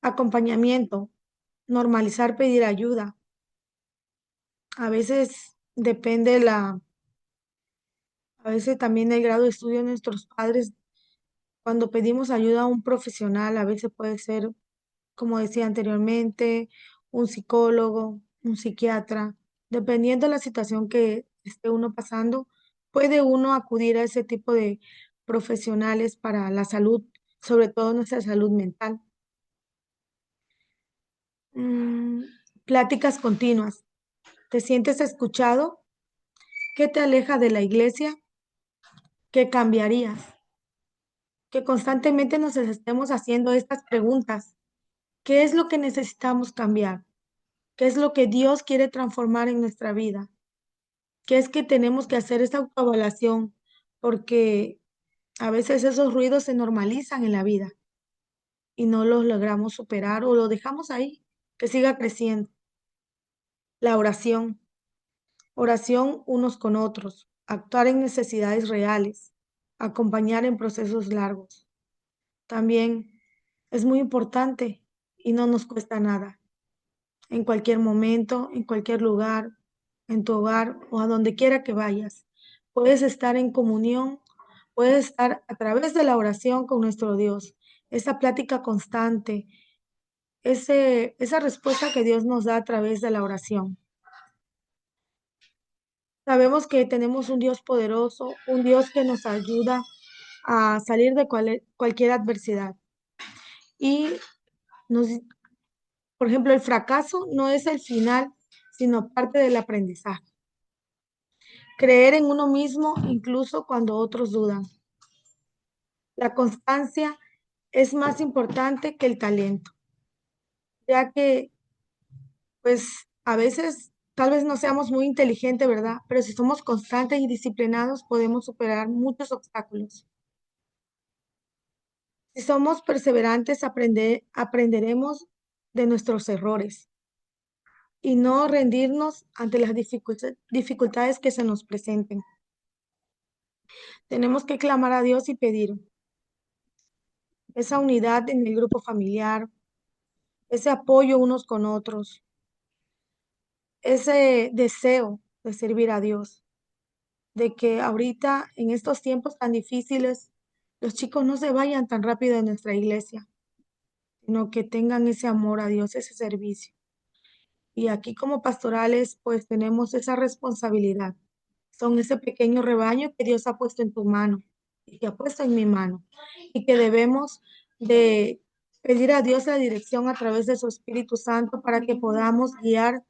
Acompañamiento, normalizar pedir ayuda. A veces depende a veces también el grado de estudio de nuestros padres. Cuando pedimos ayuda a un profesional, a veces puede ser, como decía anteriormente, un psicólogo, un psiquiatra. Dependiendo de la situación que esté uno pasando, puede uno acudir a ese tipo de profesionales para la salud, sobre todo nuestra salud mental. Mm, Pláticas continuas. ¿Te sientes escuchado? ¿Qué te aleja de la iglesia? ¿Qué cambiarías? Que constantemente nos estemos haciendo estas preguntas. ¿Qué es lo que necesitamos cambiar? ¿Qué es lo que Dios quiere transformar en nuestra vida? ¿Qué es que tenemos que hacer esa autoevaluación? Porque a veces esos ruidos se normalizan en la vida y no los logramos superar o lo dejamos ahí, que siga creciendo. La oración. Oración unos con otros. Actuar en necesidades reales. Acompañar en procesos largos. También es muy importante y no nos cuesta nada. En cualquier momento, en cualquier lugar, en tu hogar o a donde quiera que vayas, puedes estar en comunión, puedes estar a través de la oración con nuestro Dios. Esa plática constante, esa respuesta que Dios nos da a través de la oración. Sabemos que tenemos un Dios poderoso, un Dios que nos ayuda a salir de cualquier adversidad. Y nos, por ejemplo, el fracaso no es el final, sino parte del aprendizaje. Creer en uno mismo incluso cuando otros dudan. La constancia es más importante que el talento, ya que pues a veces tal vez no seamos muy inteligentes, ¿verdad? Pero si somos constantes y disciplinados podemos superar muchos obstáculos. Si somos perseverantes, aprenderemos de nuestros errores y no rendirnos ante las dificultades que se nos presenten. Tenemos que clamar a Dios y pedir esa unidad en el grupo familiar, ese apoyo unos con otros, ese deseo de servir a Dios, de que ahorita en estos tiempos tan difíciles los chicos no se vayan tan rápido de nuestra iglesia, sino que tengan ese amor a Dios, ese servicio. Y aquí como pastorales, pues tenemos esa responsabilidad. Son ese pequeño rebaño que Dios ha puesto en tu mano y que ha puesto en mi mano y que debemos de pedir a Dios la dirección a través de su Espíritu Santo para que podamos guiar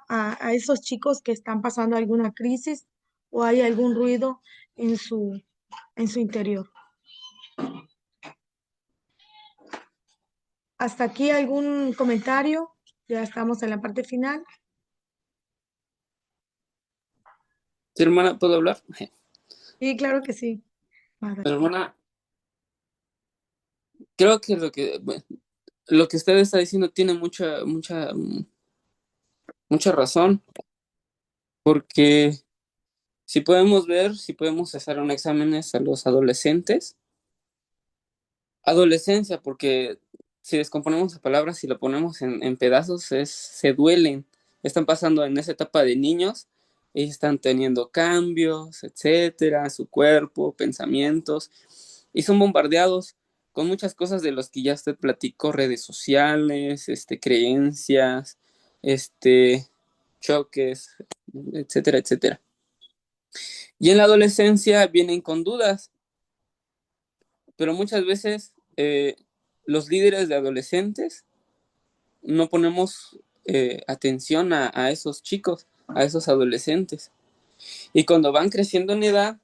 a esos chicos que están pasando alguna crisis o hay algún ruido en su interior. ¿Hasta aquí algún comentario? Ya estamos en la parte final. Sí, hermana, ¿puedo hablar? Sí, claro que sí. Hermana, creo que bueno, lo que usted está diciendo tiene mucha razón, porque si podemos ver, si podemos hacer un exámenes a los adolescentes, adolescencia, porque si descomponemos la palabra, si lo ponemos en pedazos, se duelen, están pasando en esa etapa de niños, y están teniendo cambios, etcétera, su cuerpo, pensamientos, y son bombardeados con muchas cosas de los que ya usted platicó, redes sociales, creencias, choques, etcétera, etcétera. Y en la adolescencia vienen con dudas, pero muchas veces los líderes de adolescentes no ponemos atención a esos chicos, a esos adolescentes. Y cuando van creciendo en edad,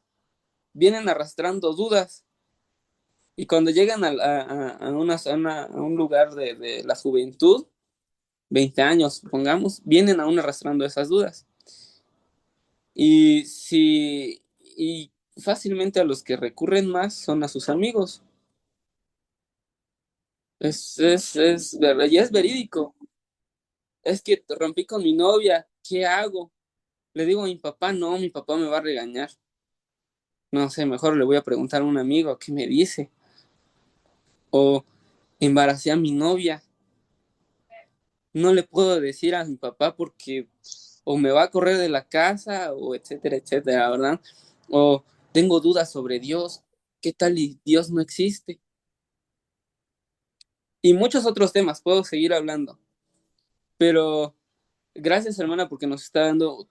vienen arrastrando dudas. Y cuando llegan a un lugar de la juventud, 20 años, pongamos, vienen aún arrastrando esas dudas. Y fácilmente a los que recurren más son a sus amigos. Es verdad, y es verídico. Es que rompí con mi novia, ¿qué hago? Le digo a mi papá, no, mi papá me va a regañar. No sé, mejor le voy a preguntar a un amigo qué me dice. O embaracé a mi novia. No le puedo decir a mi papá porque o me va a correr de la casa o etcétera, etcétera, ¿verdad? O tengo dudas sobre Dios. ¿Qué tal y Dios no existe? Y muchos otros temas, puedo seguir hablando. Pero gracias, hermana, porque nos está dando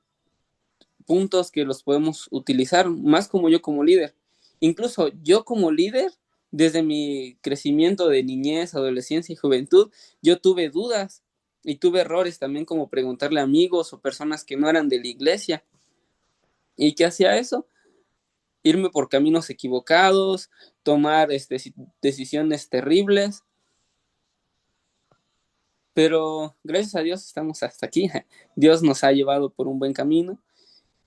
puntos que los podemos utilizar, más como yo como líder. Incluso yo como líder, desde mi crecimiento de niñez, adolescencia y juventud, yo tuve dudas y tuve errores también como preguntarle a amigos o personas que no eran de la iglesia. ¿Y qué hacía eso? Irme por caminos equivocados, tomar decisiones terribles, pero gracias a Dios estamos hasta aquí. Dios nos ha llevado por un buen camino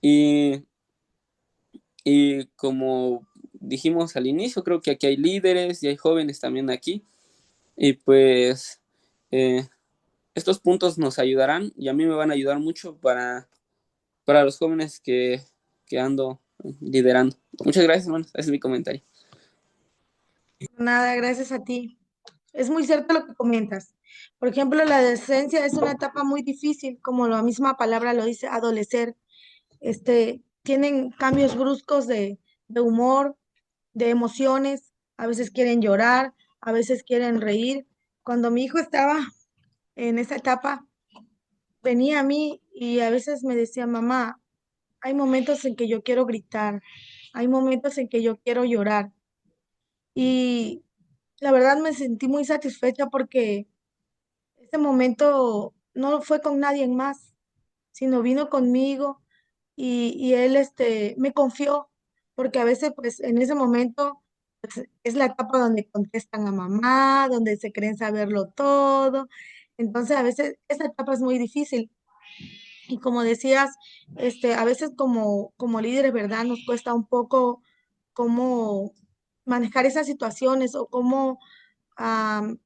y Y como dijimos al inicio, creo que aquí hay líderes y hay jóvenes también aquí. Y pues eh, estos puntos nos ayudarán y a mí me van a ayudar mucho para los jóvenes que ando liderando. Muchas gracias, hermanos. Ese es mi comentario. Nada, gracias a ti. Es muy cierto lo que comentas. Por ejemplo, la adolescencia es una etapa muy difícil, como la misma palabra lo dice, adolecer. Tienen cambios bruscos de humor, de emociones, a veces quieren llorar, a veces quieren reír. Cuando mi hijo estaba en esa etapa, venía a mí y a veces me decía, mamá, hay momentos en que yo quiero gritar, hay momentos en que yo quiero llorar. Y la verdad me sentí muy satisfecha porque ese momento no fue con nadie más, sino vino conmigo y él me confió, porque a veces pues en ese momento pues, es la etapa donde contestan a mamá, donde se creen saberlo todo. Entonces a veces esa etapa es muy difícil. Y como decías, a veces como líderes, ¿verdad? Nos cuesta un poco cómo manejar esas situaciones o cómo am,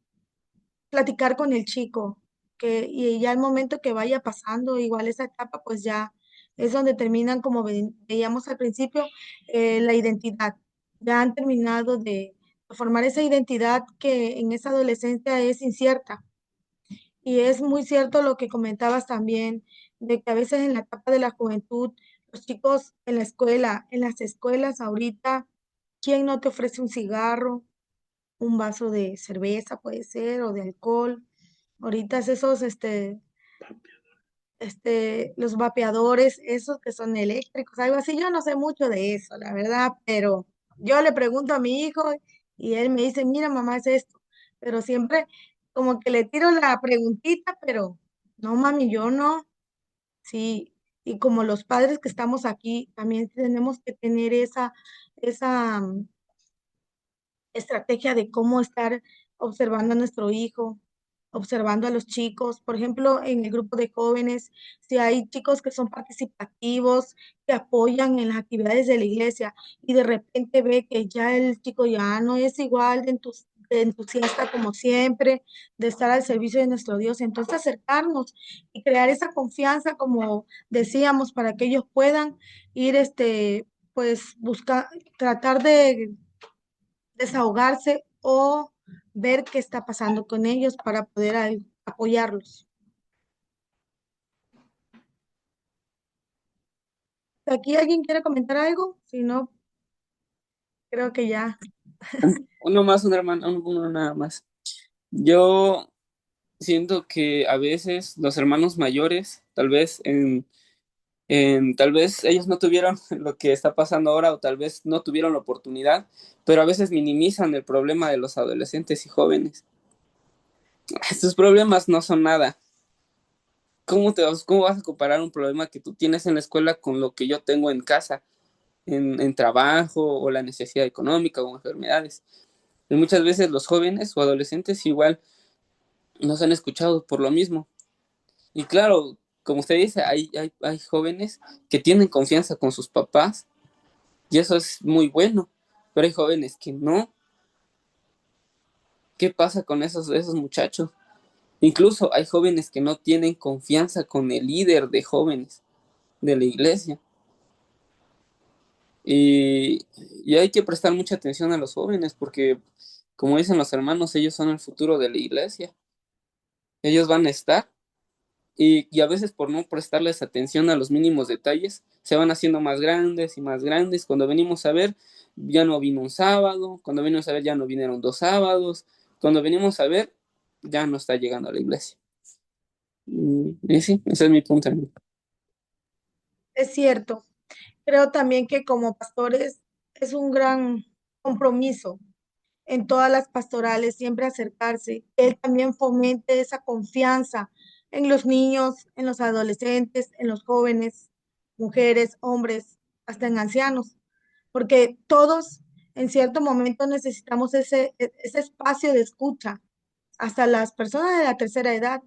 platicar con el chico, y ya el momento que vaya pasando, igual esa etapa, pues ya es donde terminan, como veíamos al principio, la identidad. Ya han terminado de formar esa identidad que en esa adolescencia es incierta. Y es muy cierto lo que comentabas también, de que a veces en la etapa de la juventud, los chicos en la escuela, en las escuelas ahorita, ¿quién no te ofrece un cigarro? un vaso de cerveza, puede ser, o de alcohol. Ahorita es esos, los vapeadores, esos que son eléctricos, algo así. Yo no sé mucho de eso, la verdad, pero yo le pregunto a mi hijo y él me dice, mira, mamá, es esto. Pero siempre como que le tiro la preguntita, pero no, mami, yo no. Sí, y como los padres que estamos aquí, también tenemos que tener esa estrategia de cómo estar observando a nuestro hijo, observando a los chicos. Por ejemplo, en el grupo de jóvenes, si hay chicos que son participativos, que apoyan en las actividades de la iglesia y de repente ve que ya el chico ya no es igual de entusiasta como siempre, de estar al servicio de nuestro Dios, entonces acercarnos y crear esa confianza, como decíamos, para que ellos puedan ir, pues, buscar, tratar de desahogarse o ver qué está pasando con ellos para poder apoyarlos. ¿Aquí alguien quiere comentar algo? Si no, creo que ya. Uno más, un hermano, uno nada más. Yo siento que a veces los hermanos mayores, tal vez ellos no tuvieron lo que está pasando ahora o tal vez no tuvieron la oportunidad, pero a veces minimizan el problema de los adolescentes y jóvenes. Estos problemas no son nada. ¿Cómo vas a comparar un problema que tú tienes en la escuela con lo que yo tengo en casa, en trabajo o la necesidad económica o enfermedades? Y muchas veces los jóvenes o adolescentes igual nos han escuchado por lo mismo. Y claro, como usted dice, hay jóvenes que tienen confianza con sus papás y eso es muy bueno, pero hay jóvenes que no. ¿Qué pasa con esos muchachos? Incluso hay jóvenes que no tienen confianza con el líder de jóvenes de la iglesia. Y, y hay que prestar mucha atención a los jóvenes porque, como dicen los hermanos, ellos son el futuro de la iglesia. Ellos van a estar y a veces por no prestarles atención a los mínimos detalles, se van haciendo más grandes y más grandes. Cuando venimos a ver, ya no vino un sábado, cuando venimos a ver, ya no vinieron 2 sábados, cuando venimos a ver, ya no está llegando a la iglesia. Y sí, ese es mi punto. Es cierto. Creo también que como pastores es un gran compromiso en todas las pastorales siempre acercarse. Él también fomente esa confianza en los niños, en los adolescentes, en los jóvenes, mujeres, hombres, hasta en ancianos, porque todos en cierto momento necesitamos ese espacio de escucha, hasta las personas de la tercera edad,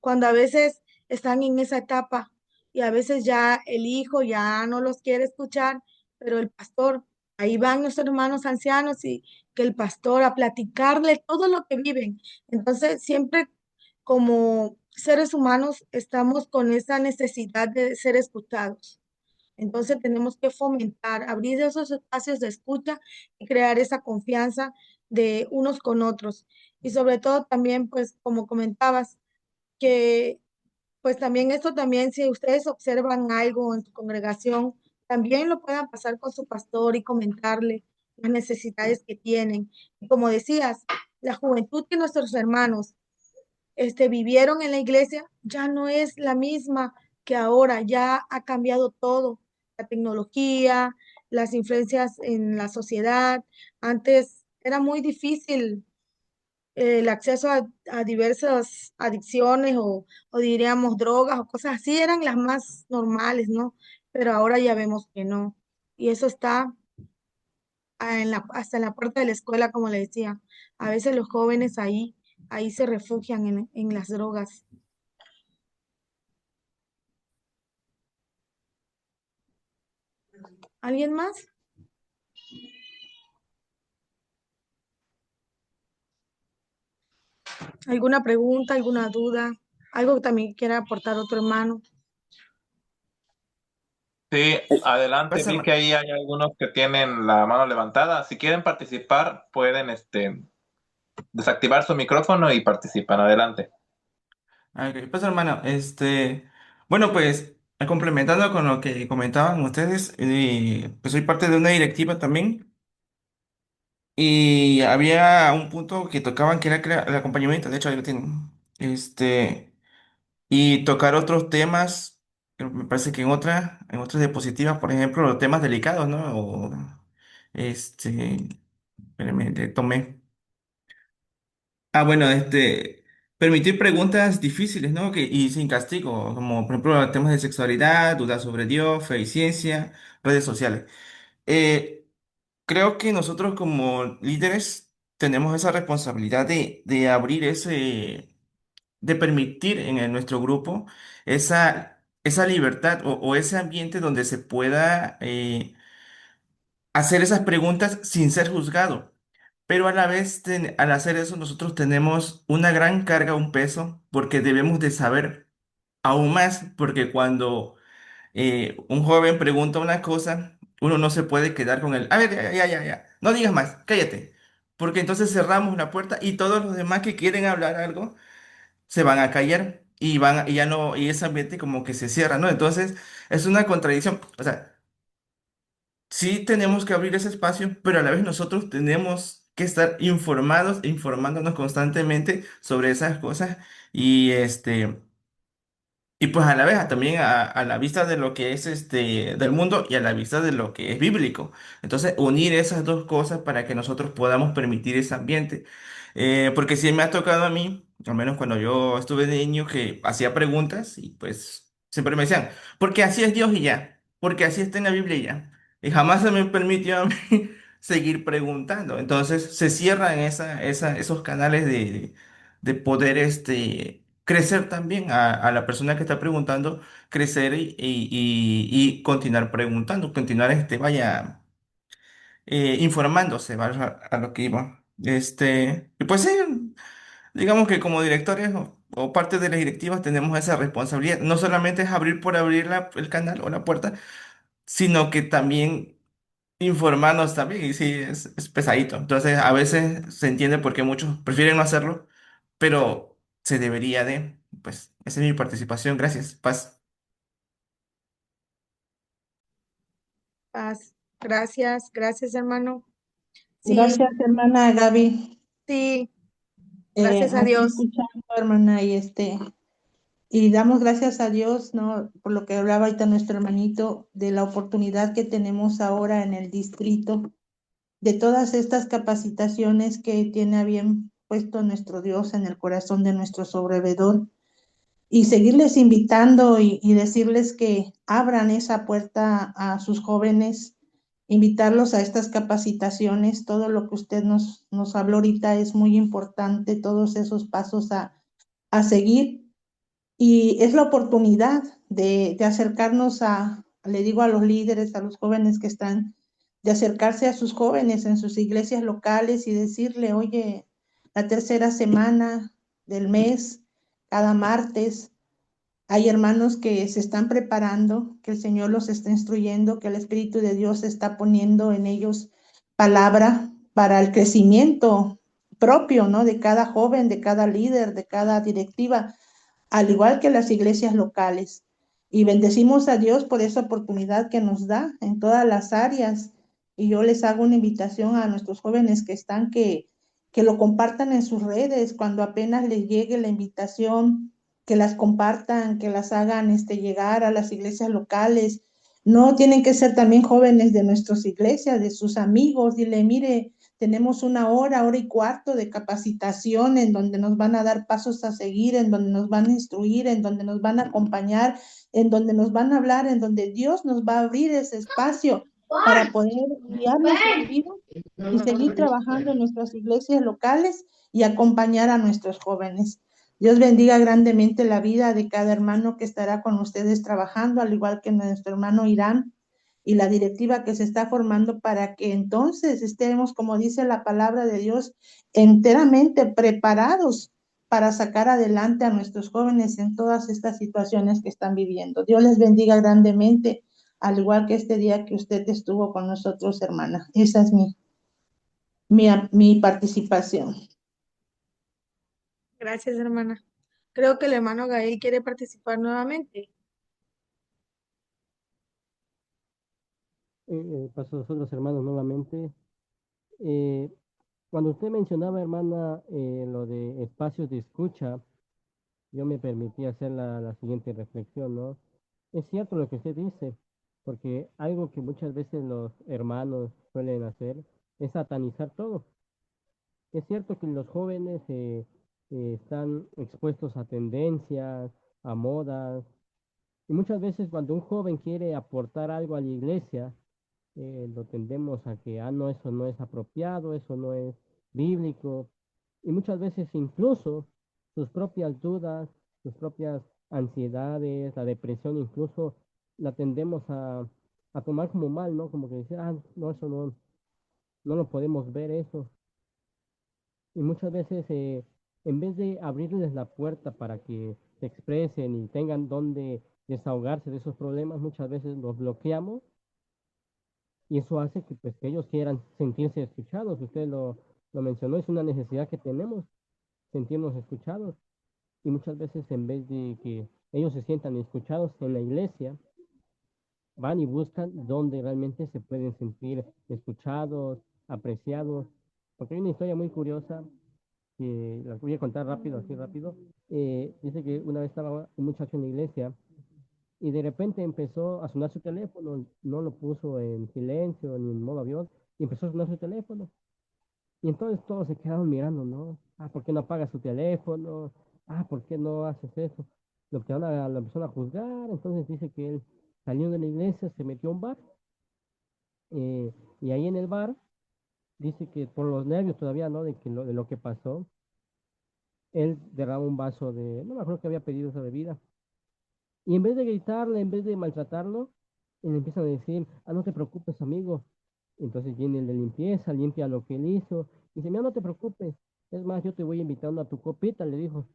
cuando a veces están en esa etapa y a veces ya el hijo ya no los quiere escuchar, pero el pastor, ahí van nuestros hermanos ancianos y que el pastor a platicarle todo lo que viven. Entonces, siempre como seres humanos estamos con esa necesidad de ser escuchados. Entonces tenemos que fomentar, abrir esos espacios de escucha y crear esa confianza de unos con otros. Y sobre todo también, pues, como comentabas, que pues también esto también, si ustedes observan algo en su congregación, también lo puedan pasar con su pastor y comentarle las necesidades que tienen. Y como decías, la juventud que nuestros hermanos vivieron en la iglesia ya no es la misma que ahora, ya ha cambiado todo, la tecnología, las influencias en la sociedad. Antes era muy difícil el acceso a diversas adicciones o diríamos drogas o cosas así, eran las más normales, ¿no? Pero ahora ya vemos que no. Y eso está hasta en la puerta de la escuela, como le decía. A veces los jóvenes ahí se refugian en las drogas. ¿Alguien más? ¿Alguna pregunta, alguna duda? ¿Algo que también quiera aportar otro hermano? Sí, adelante. Pues, Vi hermano. que ahí hay algunos que tienen la mano levantada. Si quieren participar, pueden desactivar su micrófono y participan. Adelante. Ok, pues hermano, bueno, pues complementando con lo que comentaban ustedes, pues soy parte de una directiva también Y había un punto que tocaban que era el acompañamiento, de hecho ahí lo tienen. Y tocar otros temas, me parece que en otras diapositivas, por ejemplo, los temas delicados, ¿no? Espérame, tomé. Ah, bueno, permitir preguntas difíciles, ¿no? Y sin castigo, como por ejemplo temas de sexualidad, dudas sobre Dios, fe y ciencia, redes sociales. Eh, Creo que nosotros como líderes tenemos esa responsabilidad de abrir de permitir nuestro grupo esa libertad o ese ambiente donde se pueda hacer esas preguntas sin ser juzgado. Pero a la vez, al hacer eso, nosotros tenemos una gran carga, un peso, porque debemos de saber aún más, porque cuando un joven pregunta una cosa, uno no se puede quedar con él. A ver, ya, ya, ya, ya, no digas más, cállate. Porque entonces cerramos la puerta y todos los demás que quieren hablar algo se van a callar y ya no, y ese ambiente como que se cierra, ¿no? Entonces, es una contradicción. O sea, sí tenemos que abrir ese espacio, pero a la vez nosotros tenemos que estar informados, informándonos constantemente sobre esas cosas y y pues a la vez también a la vista de lo que es del mundo y a la vista de lo que es bíblico. Entonces, unir esas dos cosas para que nosotros podamos permitir ese ambiente. Porque sí me ha tocado a mí, al menos cuando yo estuve de niño, que hacía preguntas y pues siempre me decían, porque así es Dios y ya, porque así está en la Biblia y ya. Y jamás se me permitió a mí seguir preguntando. Entonces, se cierran esos canales de poder crecer también a la persona que está preguntando, crecer y continuar preguntando, continuar informándose, ¿vale? A lo que iba. Y pues sí, digamos que como directores o parte de las directivas tenemos esa responsabilidad. No solamente es abrir por abrir el canal o la puerta, sino que también informarnos también, y sí, es pesadito. Entonces, a veces se entiende por qué muchos prefieren no hacerlo, pero se debería de. Pues, esa es mi participación. Gracias. Paz. Paz. Gracias, gracias, hermano. Sí, Gracias, hermana Gaby. sí, gracias a Aquí Dios. escuchando, hermana, y damos gracias a Dios, ¿no? Por lo que hablaba ahorita nuestro hermanito, de la oportunidad que tenemos ahora en el distrito, de todas estas capacitaciones que tiene a bien puesto nuestro Dios en el corazón de nuestro sobrevedor, y seguirles invitando y decirles que abran esa puerta a sus jóvenes, invitarlos a estas capacitaciones. Todo lo que usted nos habló ahorita es muy importante, todos esos pasos a seguir, y es la oportunidad de acercarnos le digo a los líderes, a los jóvenes que están, de acercarse a sus jóvenes en sus iglesias locales y decirle, oye, la tercera semana del mes, cada martes, hay hermanos que se están preparando, que el Señor los está instruyendo, que el Espíritu de Dios está poniendo en ellos palabra para el crecimiento propio, ¿no? De cada joven, de cada líder, de cada directiva, al igual que las iglesias locales. Y bendecimos a Dios por esa oportunidad que nos da en todas las áreas. Y yo les hago una invitación a nuestros jóvenes que están, que lo compartan en sus redes, cuando apenas les llegue la invitación, que las compartan, que las hagan llegar a las iglesias locales. No tienen que ser también jóvenes de nuestras iglesias, de sus amigos. Dile, mire, tenemos una hora, hora y cuarto de capacitación en donde nos van a dar pasos a seguir, en donde nos van a instruir, en donde nos van a acompañar, en donde nos van a hablar, en donde Dios nos va a abrir ese espacio para poder guiar nuestras vidas y seguir trabajando en nuestras iglesias locales y acompañar a nuestros jóvenes. Dios bendiga grandemente la vida de cada hermano que estará con ustedes trabajando, al igual que nuestro hermano Irán y la directiva que se está formando, para que entonces estemos, como dice la palabra de Dios, enteramente preparados para sacar adelante a nuestros jóvenes en todas estas situaciones que están viviendo. Dios les bendiga grandemente, al igual que este día que usted estuvo con nosotros, hermana. Esa es mi participación. Gracias, hermana. Creo que el hermano Gael quiere participar nuevamente. Paso a nosotros, hermanos, nuevamente. Eh, Cuando usted mencionaba, hermana, lo de espacios de escucha, yo me permití hacer la siguiente reflexión, ¿no? Es cierto lo que usted dice, porque algo que muchas veces los hermanos suelen hacer es satanizar todo. Es cierto que los jóvenes están expuestos a tendencias, a modas, y muchas veces cuando un joven quiere aportar algo a la iglesia, lo tendemos a que, no, eso no es apropiado, eso no es bíblico, y muchas veces incluso sus propias dudas, sus propias ansiedades, la depresión incluso, la tendemos a tomar como mal, ¿no? Como que decir, no, eso no, no lo podemos ver eso. Y muchas veces, en vez de abrirles la puerta para que se expresen y tengan donde desahogarse de esos problemas, muchas veces los bloqueamos y eso hace que, pues, que ellos quieran sentirse escuchados. Usted lo mencionó, es una necesidad que tenemos, sentirnos escuchados. Y muchas veces en vez de que ellos se sientan escuchados en la iglesia, van y buscan donde realmente se pueden sentir escuchados, apreciados. Porque hay una historia muy curiosa que la voy a contar rápido, así rápido. Dice que una vez estaba un muchacho en la iglesia y de repente empezó a sonar su teléfono, no lo puso en silencio ni en modo avión, y empezó a sonar su teléfono. Y entonces todos se quedaron mirando, ¿no? ¿Por qué no apagas su teléfono? ¿Por qué no haces eso? Lo empezaron a juzgar, entonces dice que él salió de la iglesia, se metió a un bar, y ahí en el bar dice que por los nervios todavía, ¿no? De lo que pasó, él derrama un vaso no me acuerdo que había pedido esa bebida, y en vez de gritarle, en vez de maltratarlo, le empiezan a decir, no te preocupes, amigo. Entonces viene el de limpieza, limpia lo que él hizo, y dice, mira, no te preocupes, es más, yo te voy invitando a tu copita, le dijo.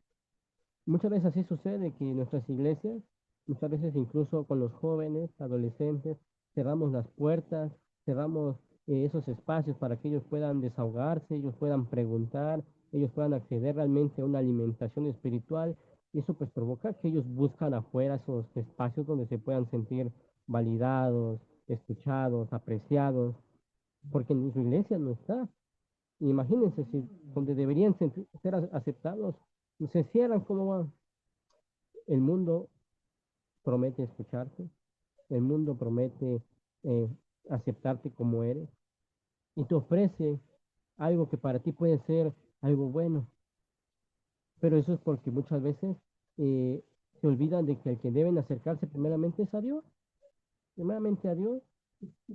Muchas veces así sucede que en nuestras iglesias, muchas veces incluso con los jóvenes, adolescentes, cerramos las puertas, cerramos esos espacios para que ellos puedan desahogarse, ellos puedan preguntar, ellos puedan acceder realmente a una alimentación espiritual, y eso pues provoca que ellos buscan afuera esos espacios donde se puedan sentir validados, escuchados, apreciados, porque en su iglesia no está. Imagínense si donde deberían ser aceptados, se cierran, ¿cómo va? El mundo promete escucharte, el mundo promete eh, aceptarte como eres y te ofrece algo que para ti puede ser algo bueno, pero eso es porque muchas veces eh, se olvidan de que el que deben acercarse primeramente es a Dios, primeramente a Dios,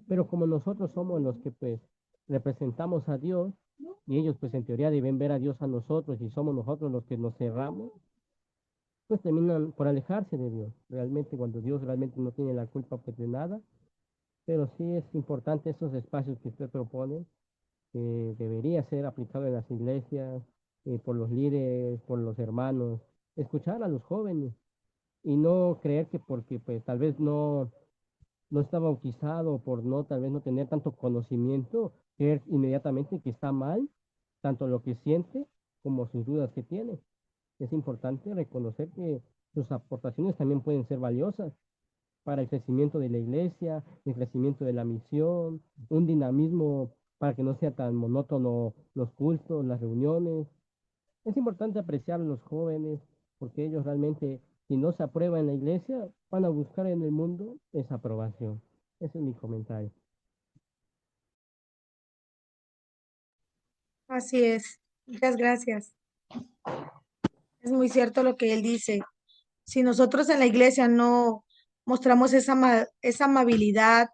pero como nosotros somos los que pues representamos a Dios y ellos pues en teoría deben ver a Dios a nosotros y somos nosotros los que nos cerramos, pues terminan por alejarse de Dios. Realmente cuando Dios realmente no tiene la culpa pues de nada, pero sí es importante esos espacios que usted propone, que debería ser aplicado en las iglesias, por los líderes, por los hermanos, escuchar a los jóvenes y no creer que porque pues tal vez no está bautizado, por no tal vez no tener tanto conocimiento, creer inmediatamente que está mal, tanto lo que siente como sus dudas que tiene. Es importante reconocer que sus aportaciones también pueden ser valiosas para el crecimiento de la iglesia, el crecimiento de la misión, un dinamismo para que no sea tan monótono los cultos, las reuniones. Es importante apreciar a los jóvenes porque ellos realmente, si no se aprueban en la iglesia, van a buscar en el mundo esa aprobación. Ese es mi comentario. Así es. Muchas gracias. Es muy cierto lo que él dice. Si nosotros en la iglesia no mostramos esa amabilidad,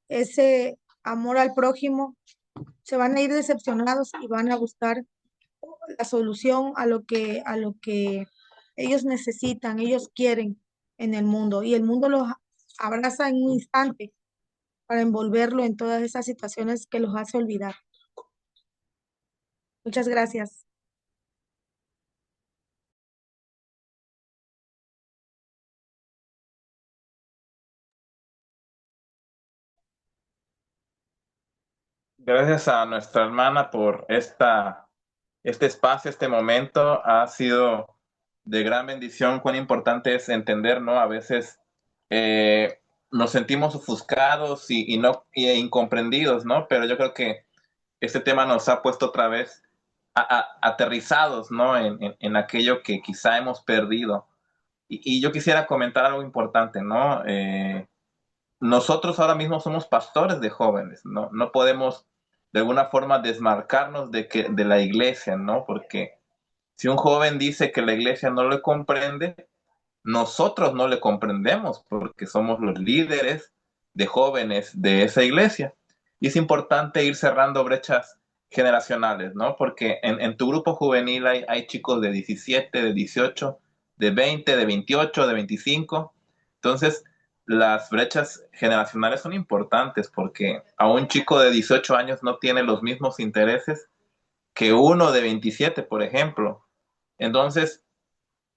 ese amor al prójimo, se van a ir decepcionados y van a buscar la solución a lo que ellos necesitan, ellos quieren en el mundo. Y el mundo los abraza en un instante para envolverlo en todas esas situaciones que los hace olvidar. Muchas gracias. Gracias a nuestra hermana por este espacio, este momento. Ha sido de gran bendición. Cuán importante es entender, ¿no? A veces nos sentimos ofuscados y no, e incomprendidos, ¿no? Pero yo creo que este tema nos ha puesto otra vez aterrizados, ¿no? En aquello que quizá hemos perdido. Y yo quisiera comentar algo importante, ¿no? Nosotros ahora mismo somos pastores de jóvenes, ¿no? No podemos de alguna forma desmarcarnos de la iglesia, ¿no? Porque si un joven dice que la iglesia no le comprende, nosotros no le comprendemos porque somos los líderes de jóvenes de esa iglesia. Y es importante ir cerrando brechas generacionales, ¿no? Porque en tu grupo juvenil hay chicos de 17, de 18, de 20, de 28, de 25. Entonces, las brechas generacionales son importantes porque a un chico de 18 años no tiene los mismos intereses que uno de 27, por ejemplo. Entonces,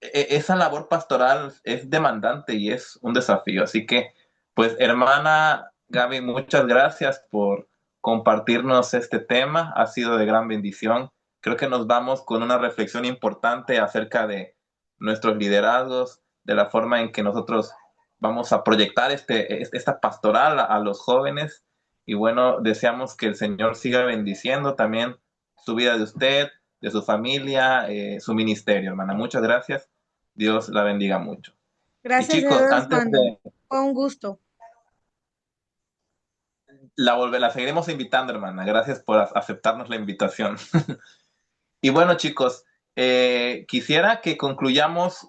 esa labor pastoral es demandante y es un desafío. Así que, pues, hermana Gaby, muchas gracias por compartirnos este tema. Ha sido de gran bendición. Creo que nos vamos con una reflexión importante acerca de nuestros liderazgos, de la forma en que nosotros vamos a proyectar esta pastoral a los jóvenes. Y bueno, deseamos que el Señor siga bendiciendo también su vida de usted, de su familia, su ministerio, hermana. Muchas gracias. Dios la bendiga mucho. Y Gracias a chicos, Dios, antes mano. de Fue un gusto. la seguiremos invitando, hermana. Gracias por aceptarnos la invitación. Y bueno, chicos, quisiera que concluyamos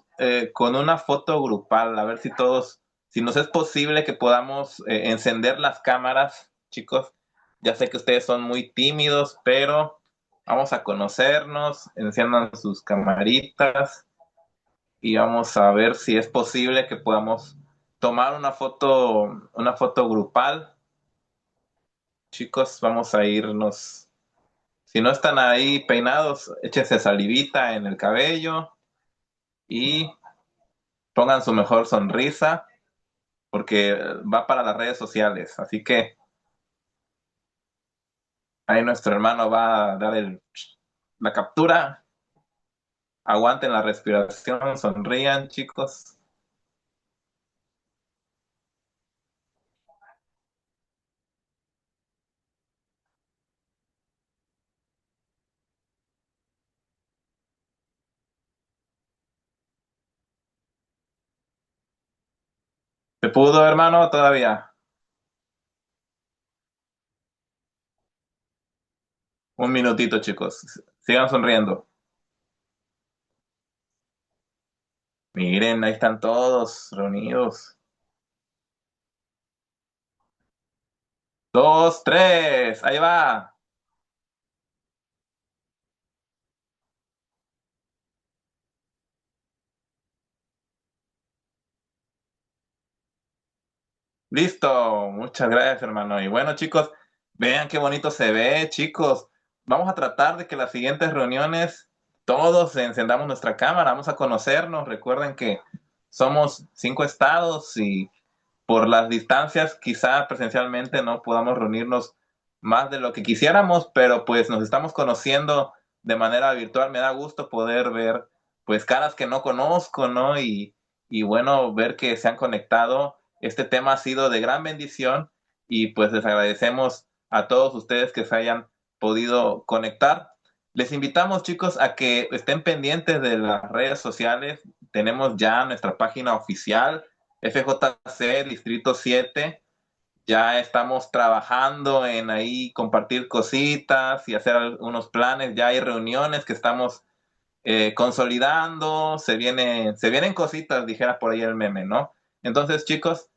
con una foto grupal, a ver si todos, si nos es posible que podamos encender las cámaras, chicos. Ya sé que ustedes son muy tímidos, pero vamos a conocernos, enciendan sus camaritas y vamos a ver si es posible que podamos tomar una foto grupal. Chicos, vamos a irnos. Si no están ahí peinados, échense salivita en el cabello y pongan su mejor sonrisa porque va para las redes sociales. Así que ahí nuestro hermano va a dar la captura. Aguanten la respiración, sonrían, chicos. ¿Se pudo, hermano? Todavía. Un minutito, chicos. Sigan sonriendo. Miren, ahí están todos reunidos. 2, 3, ahí va. Listo, muchas gracias, hermano. Y bueno, chicos, vean qué bonito se ve, chicos. Vamos a tratar de que las siguientes reuniones todos encendamos nuestra cámara, vamos a conocernos. Recuerden que somos 5 estados y por las distancias quizá presencialmente no podamos reunirnos más de lo que quisiéramos, pero pues nos estamos conociendo de manera virtual. Me da gusto poder ver pues caras que no conozco, ¿no? Y bueno, ver que se han conectado. Este tema ha sido de gran bendición y pues les agradecemos a todos ustedes que se hayan podido conectar. Les invitamos, chicos, a que estén pendientes de las redes sociales. Tenemos ya nuestra página oficial, FJC Distrito 7. Ya estamos trabajando en ahí compartir cositas y hacer algunos planes. Ya hay reuniones que estamos consolidando. Se vienen cositas, dijera por ahí el meme, ¿no? Entonces, chicos,